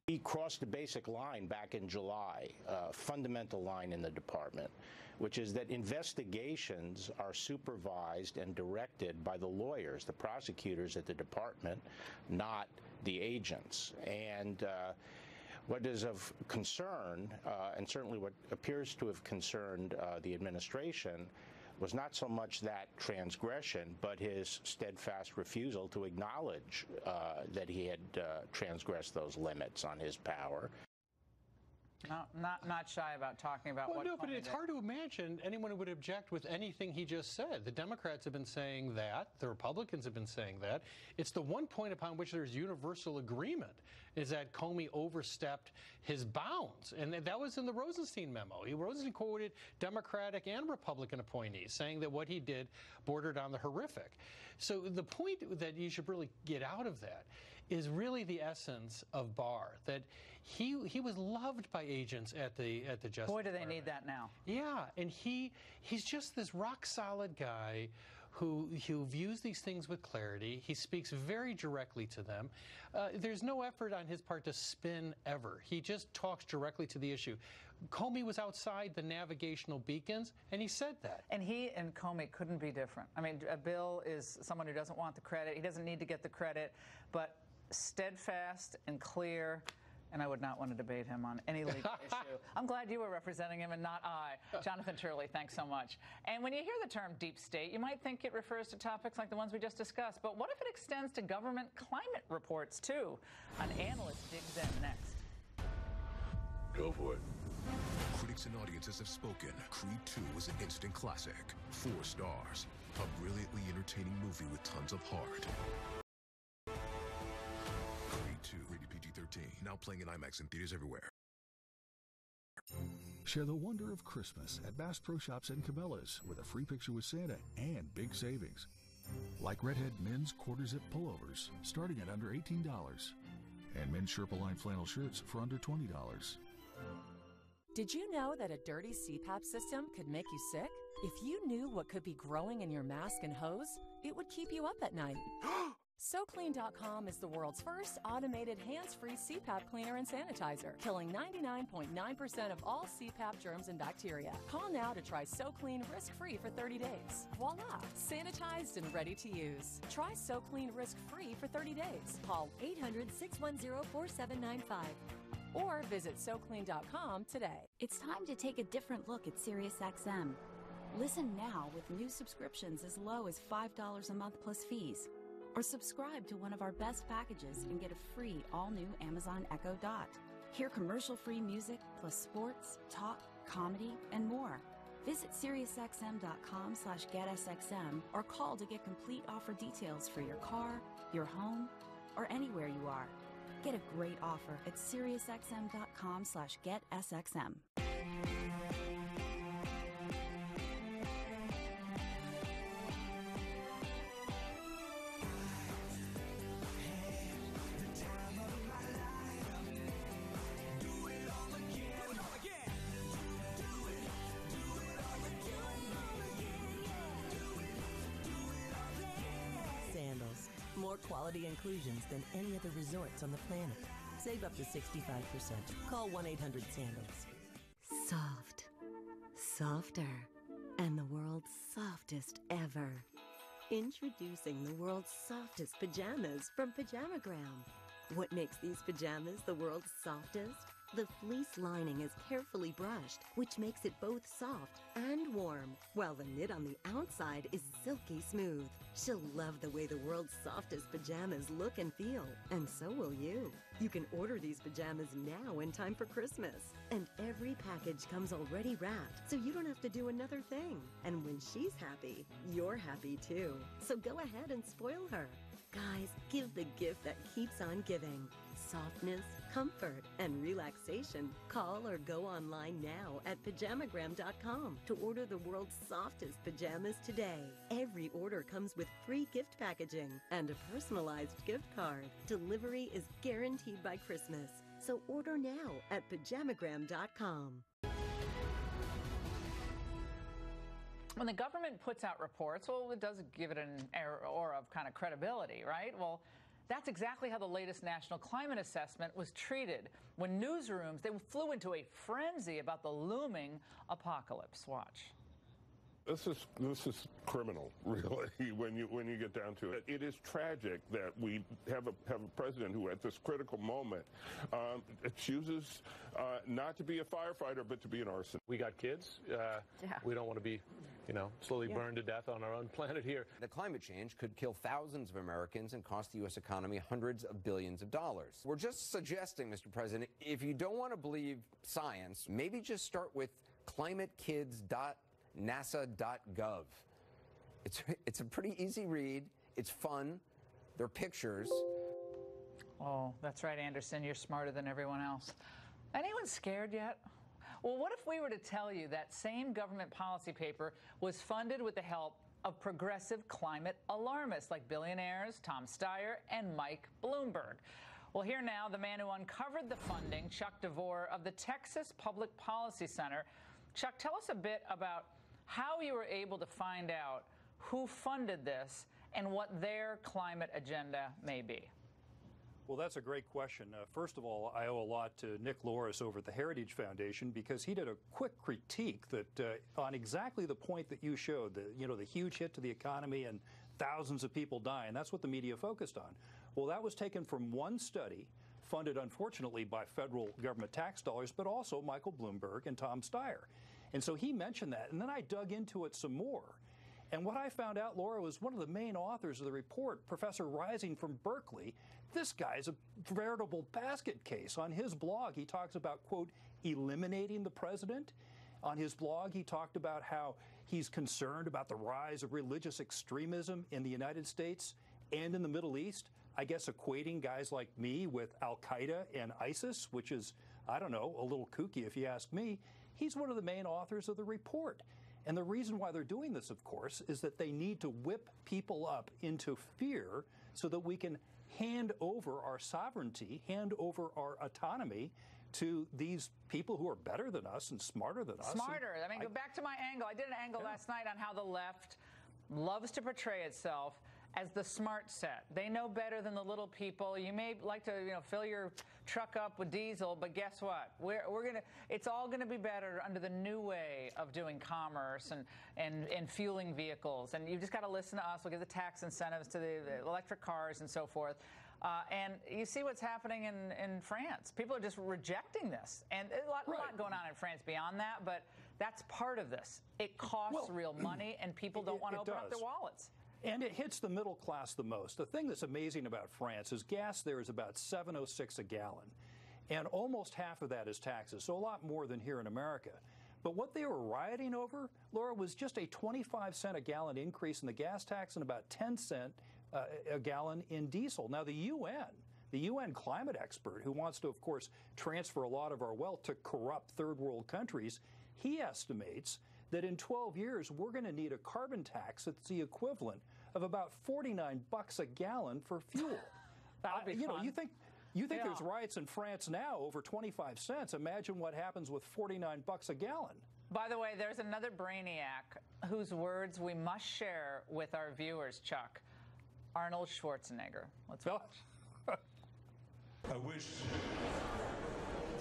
He crossed the basic line back in July, a fundamental line in the department, which is that investigations are supervised and directed by the lawyers, the prosecutors at the department, not the agents. And what is of concern, and certainly what appears to have concerned the administration, was not so much that transgression, but his steadfast refusal to acknowledge that he had transgressed those limits on his power. Not shy about talking about what. No, but it's hard to imagine anyone who would object with anything he just said. The Democrats have been saying that. The Republicans have been saying that. It's the one point upon which there's universal agreement is that Comey overstepped his bounds. And that was in the Rosenstein memo. Rosenstein quoted Democratic and Republican appointees saying that what he did bordered on the horrific. So the point that you should really get out of that is really the essence of Barr, that he was loved by agents at the Justice Boy, do they Department. need that now. Yeah, and he's just this rock-solid guy who views these things with clarity. He speaks very directly to them. There's no effort on his part to spin ever. He just talks directly to the issue. Comey was outside the navigational beacons, and he said that. And he and Comey couldn't be different. I mean, Bill is someone who doesn't want the credit. He doesn't need to get the credit, but steadfast and clear. And I would not want to debate him on any legal issue. I'm glad you were representing him and not I. Jonathan Turley, thanks so much. And when you hear the term deep state, you might think it refers to topics like the ones we just discussed. But what if it extends to government climate reports, too? An analyst digs in next. Go for it. Critics and audiences have spoken. Creed 2 was an instant classic. 4 stars. A brilliantly entertaining movie with tons of heart. Creed 2, rated PG-13. Now playing in IMAX in theaters everywhere. Share the wonder of Christmas at Bass Pro Shops and Cabela's with a free picture with Santa and big savings. Like Redhead men's quarter-zip pullovers starting at under $18 and men's Sherpa Line flannel shirts for under $20. Did you know that a dirty CPAP system could make you sick? If you knew what could be growing in your mask and hose, it would keep you up at night. SoClean.com is the world's first automated hands-free CPAP cleaner and sanitizer, killing 99.9% of all CPAP germs and bacteria. Call now to try SoClean risk-free for 30 days. Voila! Sanitized and ready to use. Try SoClean risk-free for 30 days. Call 800-610-4795 or visit SoClean.com today. It's time to take a different look at SiriusXM. Listen now with new subscriptions as low as $5 a month plus fees. Or subscribe to one of our best packages and get a free all-new Amazon Echo Dot. Hear commercial-free music plus sports, talk, comedy, and more. Visit SiriusXM.com/GetSXM or call to get complete offer details for your car, your home, or anywhere you are. Get a great offer at SiriusXM.com/GetSXM. Sandals. More quality inclusions than any other resorts on the planet. Save up to 65%. Call 1-800-SANDALS. Soft. Softer. And the world's softest ever. Introducing the world's softest pajamas from Pajamagram. What makes these pajamas the world's softest? The fleece lining is carefully brushed, which makes it both soft and warm, while the knit on the outside is silky smooth. She'll love the way the world's softest pajamas look and feel, and so will you. You can order these pajamas now in time for Christmas, and every package comes already wrapped, so you don't have to do another thing. And when she's happy, you're happy too. So go ahead and spoil her. Guys, give the gift that keeps on giving. Softness, comfort, and relaxation. Call or go online now at Pajamagram.com to order the world's softest pajamas today. Every order comes with free gift packaging and a personalized gift card. Delivery is guaranteed by Christmas. So order now at Pajamagram.com. When the government puts out reports, well, it does give it an aura of kind of credibility, right? Well, that's exactly how the latest national climate assessment was treated. When newsrooms, they flew into a frenzy about the looming apocalypse. Watch. This is criminal, really, when you get down to it. It is tragic that we have a president who, at this critical moment, chooses not to be a firefighter, but to be an arsonist. We got kids. We don't want to be, slowly burned to death on our own planet here. The climate change could kill thousands of Americans and cost the U.S. economy hundreds of billions of dollars. We're just suggesting, Mr. President, if you don't want to believe science, maybe just start with climatekids.nasa.gov. It's a pretty easy read. It's fun. There are pictures. Oh, that's right, Anderson. You're smarter than everyone else. Anyone scared yet? Well, what if we were to tell you that same government policy paper was funded with the help of progressive climate alarmists like billionaires Tom Steyer and Mike Bloomberg? Well, here now, the man who uncovered the funding, Chuck DeVore of the Texas Public Policy Center. Chuck, tell us a bit about how you were able to find out who funded this and what their climate agenda may be. Well, that's a great question. First of all, I owe a lot to Nick Loris over at the Heritage Foundation because he did a quick critique that on exactly the point that you showed, the huge hit to the economy and thousands of people dying. That's what the media focused on. Well, that was taken from one study funded, unfortunately, by federal government tax dollars, but also Michael Bloomberg and Tom Steyer. And so he mentioned that, and then I dug into it some more. And what I found out, Laura, was one of the main authors of the report, Professor Rising from Berkeley. This guy's a veritable basket case. On his blog, he talks about, quote, eliminating the president. On his blog, he talked about how he's concerned about the rise of religious extremism in the United States and in the Middle East. I guess equating guys like me with Al-Qaeda and ISIS, which is, I don't know, a little kooky if you ask me. He's one of the main authors of the report. And the reason why they're doing this, of course, is that they need to whip people up into fear so that we can hand over our sovereignty, hand over our autonomy to these people who are better than us and smarter than us. Smarter. I mean, go back to my angle. I did an angle last night on how the left loves to portray itself as the smart set. They know better than the little people. You may like to, fill your truck up with diesel, but guess what? It's all gonna be better under the new way of doing commerce and fueling vehicles. And you just got to listen to us. We'll give the tax incentives to the electric cars and so forth. And you see what's happening in France. People are just rejecting this. And a lot going on in France beyond that, but that's part of this. It costs real money, and people don't want to open up their wallets. And it hits the middle class the most. The thing that's amazing about France is gas there is about $7.06 a gallon. And almost half of that is taxes, so a lot more than here in America. But what they were rioting over, Laura, was just a 25 cent a gallon increase in the gas tax and about 10 cent a gallon in diesel. Now, the UN climate expert, who wants to, of course, transfer a lot of our wealth to corrupt third world countries, he estimates that in 12 years, we're going to need a carbon tax that's the equivalent of about $49 a gallon for fuel. You think there's riots in France now over 25 cents. Imagine what happens with $49 a gallon. By the way, there's another brainiac whose words we must share with our viewers, Chuck. Arnold Schwarzenegger. Let's watch. I wish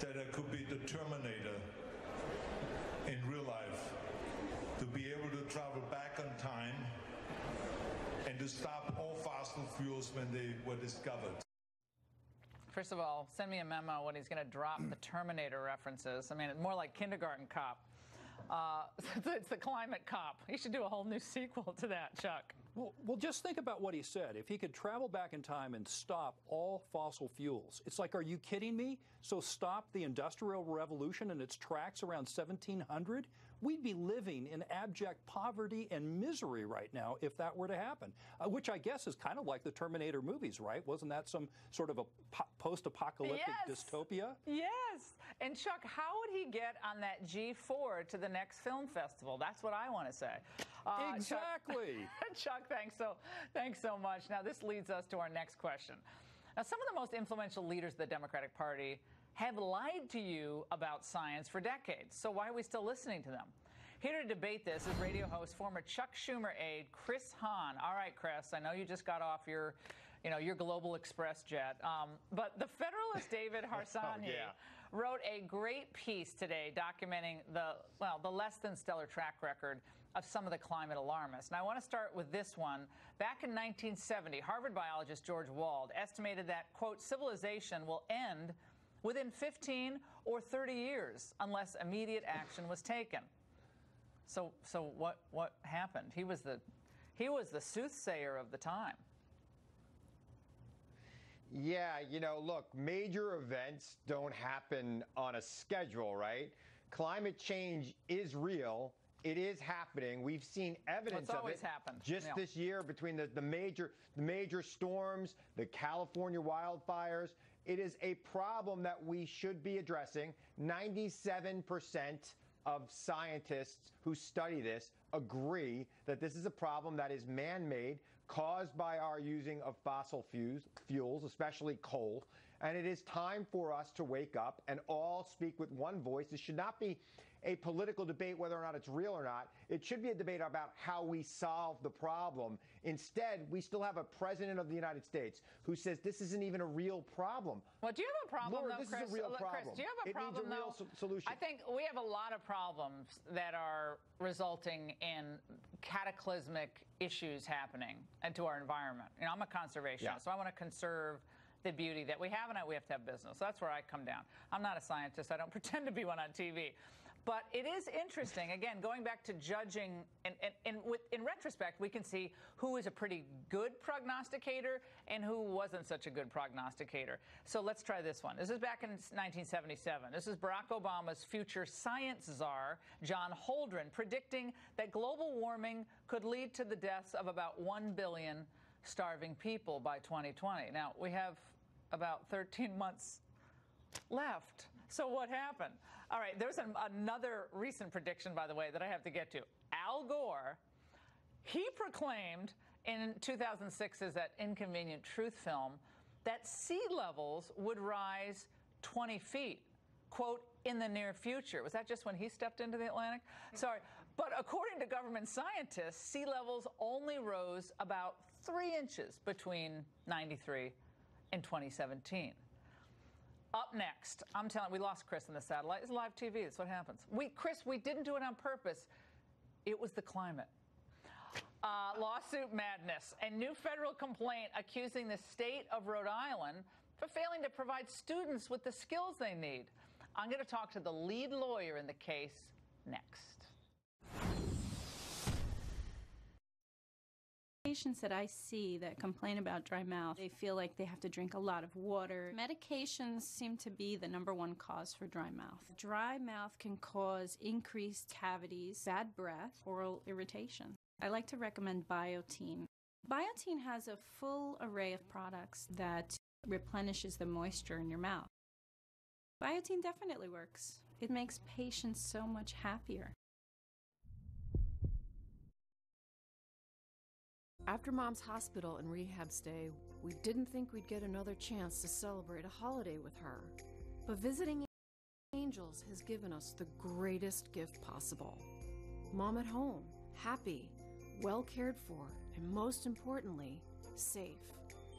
that I could be the Terminator in real life, to be able to travel back on time and to stop all fossil fuels when they were discovered. First of all, send me a memo when he's going to drop the Terminator references. I mean, it's more like Kindergarten Cop. It's the Climate Cop. He should do a whole new sequel to that, Chuck. Well, just think about what he said. If he could travel back in time and stop all fossil fuels, it's like, are you kidding me? So stop the Industrial Revolution in its tracks around 1700? We'd be living in abject poverty and misery right now if that were to happen, which I guess is kind of like the Terminator movies, right? Wasn't that some sort of a post-apocalyptic dystopia? Yes. And Chuck, how would he get on that G4 to the next film festival? That's what I want to say. Exactly. Chuck, thanks so much. Now, this leads us to our next question. Now, some of the most influential leaders of the Democratic Party have lied to you about science for decades. So why are we still listening to them? Here to debate this is radio host, former Chuck Schumer aide, Chris Hahn. All right, Chris, I know you just got off your Global Express jet. But the Federalist David Harsanyi wrote a great piece today documenting the less than stellar track record of some of the climate alarmists. And I want to start with this one. Back in 1970, Harvard biologist George Wald estimated that, quote, civilization will end within 15 or 30 years unless immediate action was taken. So what happened? He was the soothsayer of the time. Yeah, look, major events don't happen on a schedule, right? Climate change is real. It is happening. We've seen evidence of it just this year between the major storms, the California wildfires. It is a problem that we should be addressing. 97% of scientists who study this agree that this is a problem that is man-made, caused by our using of fossil fuels, especially coal. And it is time for us to wake up and all speak with one voice. This should not be a political debate whether or not it's real or not. It should be a debate about how we solve the problem. Instead, we still have a president of the United States who says this isn't even a real problem. Well, do you have a problem, Lord, though, this Chris? is a real problem. Chris, do you have a problem, it needs a real solution. I think we have a lot of problems that are resulting in cataclysmic issues happening to our environment. I'm a conservationist, so I want to conserve the beauty that we have, and we have to have business. So that's where I come down. I'm not a scientist. I don't pretend to be one on TV. But it is interesting, again, going back to judging, in retrospect, we can see who is a pretty good prognosticator and who wasn't such a good prognosticator. So let's try this one. This is back in 1977. This is Barack Obama's future science czar, John Holdren, predicting that global warming could lead to the deaths of about 1 billion starving people by 2020. Now, we have about 13 months left. So what happened? All right, there's another recent prediction, by the way, that I have to get to. Al Gore, he proclaimed in 2006's that Inconvenient Truth film that sea levels would rise 20 feet, quote, in the near future. Was that just when he stepped into the Atlantic? Sorry. But according to government scientists, sea levels only rose about 3 inches between 93 and 2017. Up next, I'm telling you, we lost Chris in the satellite. It's live TV. That's what happens. Chris, we didn't do it on purpose. It was the climate. Lawsuit madness. A new federal complaint accusing the state of Rhode Island for failing to provide students with the skills they need. I'm going to talk to the lead lawyer in the case next. Patients that I see that complain about dry mouth, they feel like they have to drink a lot of water. Medications seem to be the #1 cause for dry mouth. Dry mouth can cause increased cavities, bad breath, oral irritation. I like to recommend Biotene. Biotine has a full array of products that replenishes the moisture in your mouth. Biotine definitely works. It makes patients so much happier. After Mom's hospital and rehab stay, we didn't think we'd get another chance to celebrate a holiday with her. But visiting Angels has given us the greatest gift possible. Mom at home, happy, well cared for, and most importantly, safe.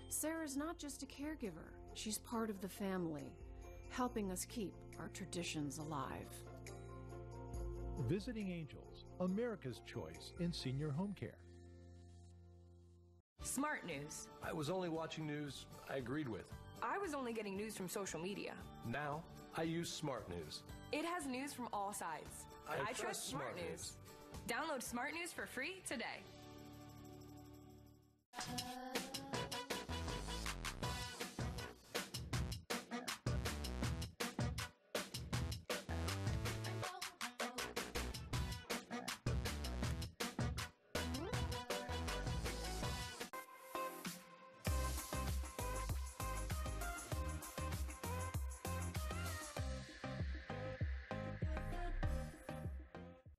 Sarah's not just a caregiver, she's part of the family, helping us keep our traditions alive. Visiting Angels, America's choice in senior home care. Smart news. I was only watching news I agreed with. I was only getting news from social media. Now, I use Smart News. It has news from all sides. I trust Smart News. Download Smart News for free today.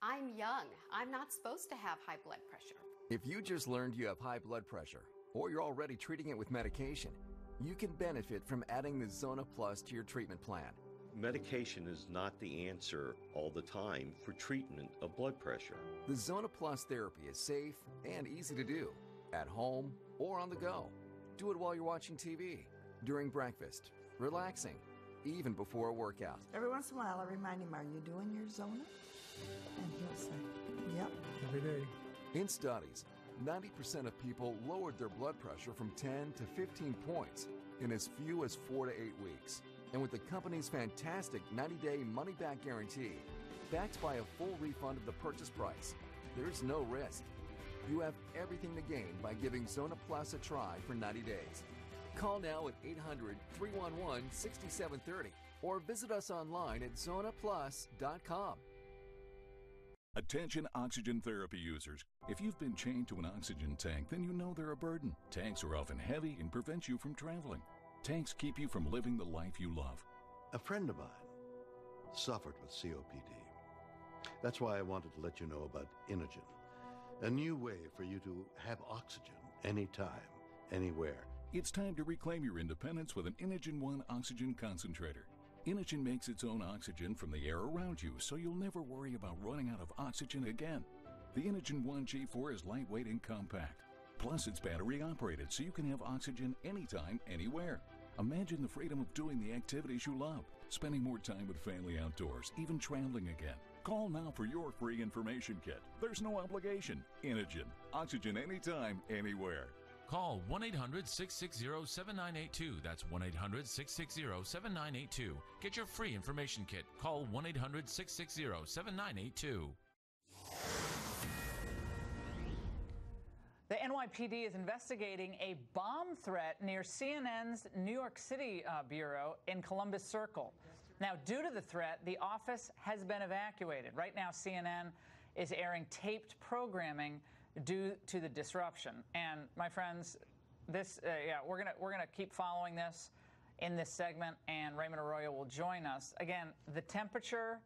I'm young. I'm not supposed to have high blood pressure. If you just learned you have high blood pressure, or you're already treating it with medication, you can benefit from adding the Zona Plus to your treatment plan. Medication is not the answer all the time for treatment of blood pressure. The Zona Plus therapy is safe and easy to do, at home or on the go. Do it while you're watching TV, during breakfast, relaxing, even before a workout. Every once in a while, I remind him, are you doing your Zona? And he'll say, yep. Every day. In studies, 90% of people lowered their blood pressure from 10 to 15 points in as few as 4 to 8 weeks. And with the company's fantastic 90-day money-back guarantee, backed by a full refund of the purchase price, there's no risk. You have everything to gain by giving Zona Plus a try for 90 days. Call now at 800-311-6730 or visit us online at zonaplus.com. Attention oxygen therapy users. If you've been chained to an oxygen tank, then you know they're a burden. Tanks are often heavy and prevent you from traveling. Tanks keep you from living the life you love. A friend of mine suffered with COPD. That's why I wanted to let you know about Inogen, a new way for you to have oxygen anytime, anywhere. It's time to reclaim your independence with an Inogen 1 oxygen concentrator. Inogen makes its own oxygen from the air around you, so you'll never worry about running out of oxygen again. The Inogen 1 G4 is lightweight and compact. Plus, it's battery operated, so you can have oxygen anytime, anywhere. Imagine the freedom of doing the activities you love, spending more time with family outdoors, even traveling again. Call now for your free information kit. There's no obligation. Inogen. Oxygen anytime, anywhere. Call 1-800-660-7982. That's 1-800-660-7982. Get your free information kit. Call 1-800-660-7982. The NYPD is investigating a bomb threat near CNN's New York City bureau in Columbus Circle. Now, due to the threat, the office has been evacuated. Right now, CNN is airing taped programming due to the disruption. And my friends, this we're gonna keep following this in this segment, and Raymond Arroyo will join us. Again, the temperature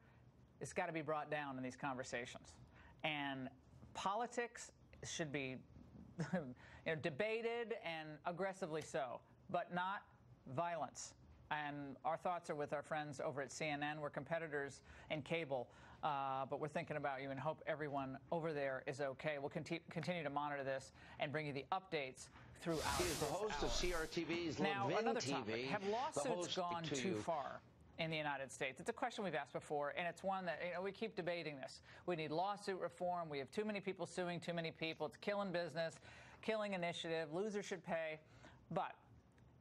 has got to be brought down in these conversations, and politics should be debated and aggressively so, but not violence. And our thoughts are with our friends over at CNN. We're competitors in cable, but we're thinking about you and hope everyone over there is okay. We'll continue to monitor this and bring you the updates throughout. He is the host of CRTV's Now, Levin another TV. topic. Have lawsuits gone too far in the United States? It's a question we've asked before, and it's one that we keep debating this. We need lawsuit reform. We have too many people suing too many people. It's killing business, killing initiative. Losers should pay. But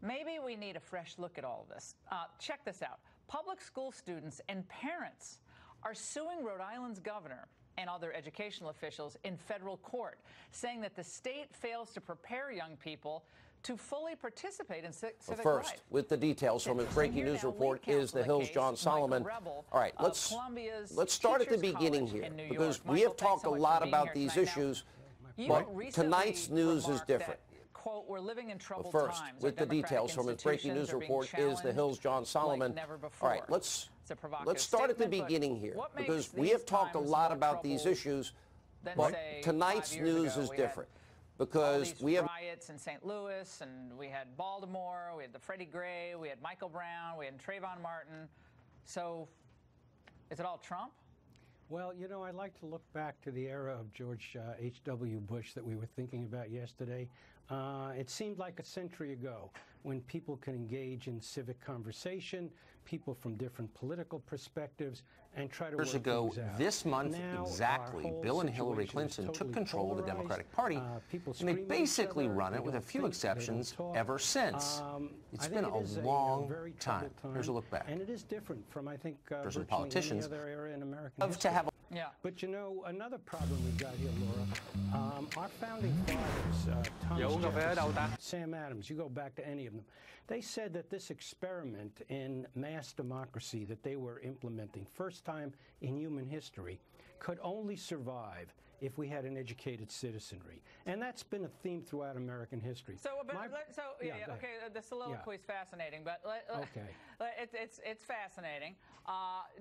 maybe we need a fresh look at all of this. Check this out. Public school students and parents are suing Rhode Island's governor and other educational officials in federal court, saying that the state fails to prepare young people to fully participate in civic life. First, with the details from his breaking news report is the Hill's John Solomon. All right, let's start at the beginning here, because we have talked a lot about these issues. But tonight's news is different. That, quote, we're living in troubled First, times. with the details from his breaking news report is the Hill's John Solomon. All right, let's start at the beginning here, because we have talked a lot about these issues, but tonight's news is different. Because we have riots in St. Louis, and we had Baltimore, we had the Freddie Gray, we had Michael Brown, we had Trayvon Martin. So is it all Trump? Well, you know, I like to look back to the era of George H.W. Bush that we were thinking about yesterday. It seemed like a century ago when people could engage in civic conversation, people from different political perspectives, and try to work things out. Years ago, this month exactly, Bill and Hillary Clinton took control of the Democratic Party, and they basically run it, with a few exceptions, ever since. It's been a long time. Here's a look back. And it is different from, I think, Some virtually politicians any other era in American love to have. Yeah. But you know, another problem we've got here, Laura, our founding fathers, Thomas Jefferson, Sam Adams, you go back to any of them, they said that this experiment in mass democracy that they were implementing, first time in human history, could only survive if we had an educated citizenry. And that's been a theme throughout American history. So, okay, the soliloquy is fascinating, but it's fascinating.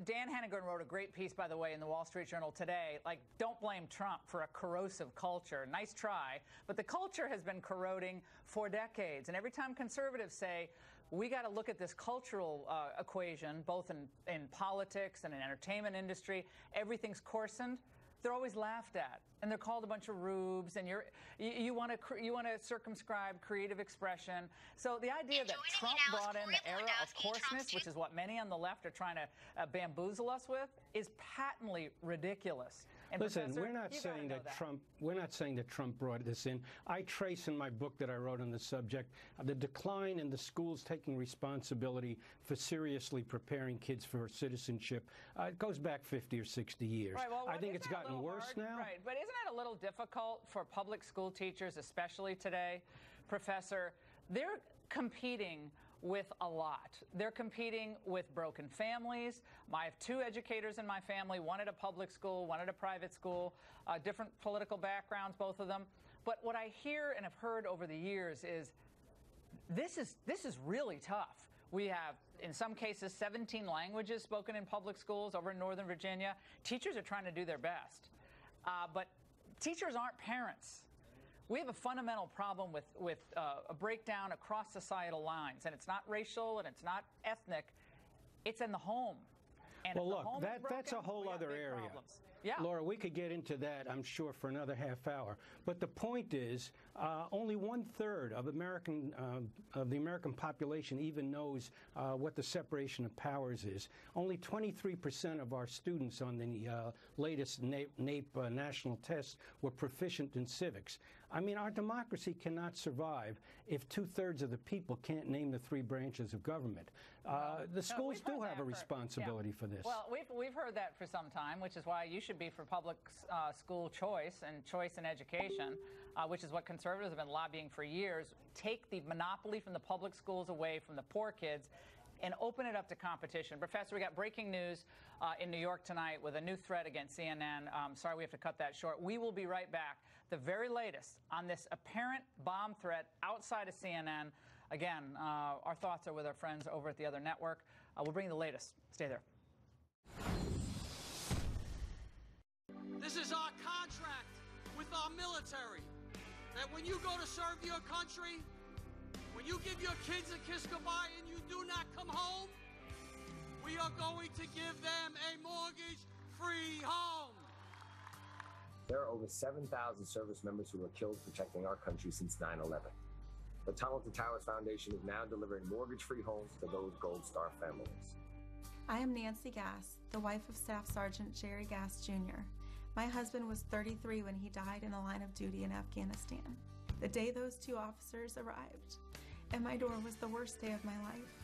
Dan Hennigan wrote a great piece, by the way, in the Wall Street Journal today, like, don't blame Trump for a corrosive culture. Nice try, but the culture has been corroding for decades. And every time conservatives say, we got to look at this cultural equation, both in politics and in entertainment industry, everything's coarsened. They're always laughed at, and they're called a bunch of rubes, and you want to circumscribe creative expression. So the idea that Trump brought in the era of coarseness, which is what many on the left are trying to bamboozle us with, is patently ridiculous. And listen, we're not saying that Trump brought this in. I trace in my book that I wrote on the subject the decline in the schools taking responsibility for seriously preparing kids for citizenship. It goes back 50 or 60 years. Right, well, I think it's gotten worse now. Right, but isn't it a little difficult for public school teachers, especially today, Professor? They're competing with a lot. They're competing with broken families. I have two educators in my family, one at a public school, one at a private school, different political backgrounds, both of them. But what I hear and have heard over the years is this is really tough. We have, in some cases, 17 languages spoken in public schools over in Northern Virginia. Teachers are trying to do their best. But teachers aren't parents. We have a fundamental problem with a breakdown across societal lines, and it's not racial and it's not ethnic. It's in the home. And well, look, that's a whole other area. Problems. Yeah. Laura, we could get into that, I'm sure, for another half hour. But the point is, only 1/3 of the American population even knows what the separation of powers is. Only 23% of our students on the latest NAEP national test were proficient in civics. I mean, our democracy cannot survive if 2/3 of the people can't name the 3 branches of government. The schools do have a responsibility for this. Well, we've heard that for some time, which is why you should be for public school choice and choice in education, which is what conservatives have been lobbying for years. Take the monopoly from the public schools away from the poor kids and open it up to competition. Professor, we got breaking news in New York tonight with a new threat against CNN. Sorry, we have to cut that short. We will be right back. The very latest on this apparent bomb threat outside of CNN. Again, our thoughts are with our friends over at the other network. We'll bring you the latest. Stay there. This is our contract with our military, that when you go to serve your country, when you give your kids a kiss goodbye and you do not come home, we are going to give them a mortgage-free home. There are over 7,000 service members who were killed protecting our country since 9/11. The Tunnel to Towers Foundation is now delivering mortgage-free homes to those Gold Star families. I am Nancy Gass, the wife of Staff Sergeant Jerry Gass, Jr. My husband was 33 when he died in the line of duty in Afghanistan. The day those 2 officers arrived, and my door was the worst day of my life.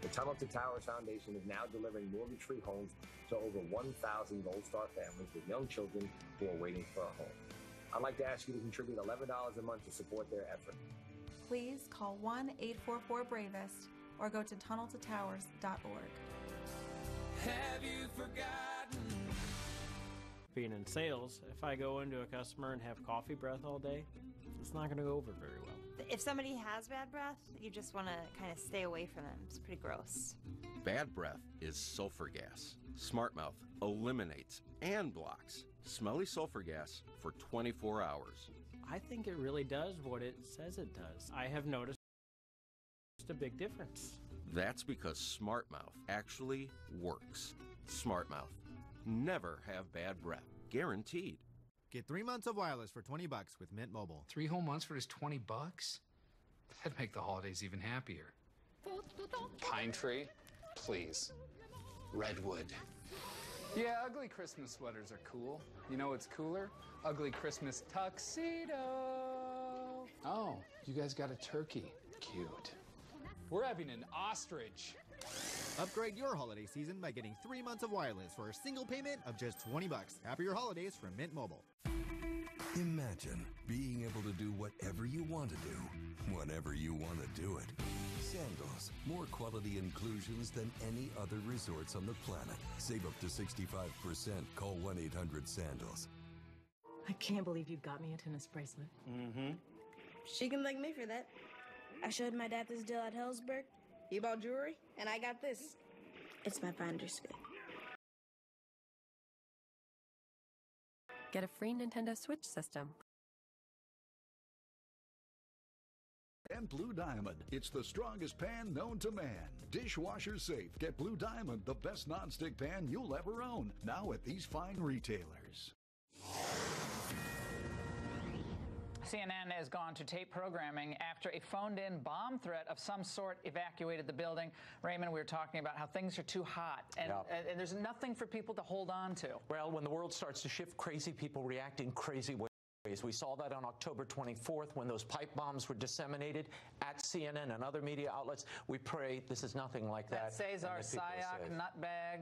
The Tunnel to Towers Foundation is now delivering mortgage-free homes to over 1,000 Gold Star families with young children who are waiting for a home. I'd like to ask you to contribute $11 a month to support their effort. Please call 1-844-BRAVEST or go to tunneltotowers.org. Have you forgotten being in sales, if I go into a customer and have coffee breath all day, it's not going to go over very well. If somebody has bad breath, you just want to kind of stay away from them. It's pretty gross. Bad breath is sulfur gas. SmartMouth eliminates and blocks smelly sulfur gas for 24 hours. I think it really does what it says it does. I have noticed a big difference. That's because SmartMouth actually works. SmartMouth. Never have bad breath. Guaranteed. Get 3 months of wireless for $20 with Mint Mobile. 3 whole months for just $20? That'd make the holidays even happier. Pine tree? Please. Redwood. Yeah, ugly Christmas sweaters are cool. You know what's cooler? Ugly Christmas tuxedo. Oh, you guys got a turkey. Cute. We're having an ostrich. Upgrade your holiday season by getting 3 months of wireless for a single payment of just $20. Happier holidays from Mint Mobile. Imagine being able to do whatever you want to do, whenever you want to do it. Sandals, more quality inclusions than any other resorts on the planet. Save up to 65%. Call 1-800-SANDALS. I can't believe you got me a tennis bracelet. Mm-hmm. She can thank me for that. I showed my dad this deal at Hellsberg. He bought jewelry, and I got this. It's my finder's fee. Get a free Nintendo Switch system. And Blue Diamond. It's the strongest pan known to man. Dishwasher safe. Get Blue Diamond, the best nonstick pan you'll ever own. Now at these fine retailers. CNN has gone to tape programming after a phoned-in bomb threat of some sort evacuated the building. Raymond, we were talking about how things are too hot, and there's nothing for people to hold on to. Well, when the world starts to shift, crazy people react in crazy ways. We saw that on October 24th when those pipe bombs were disseminated at CNN and other media outlets. We pray this is nothing like that. Cesar Sayoc nutbag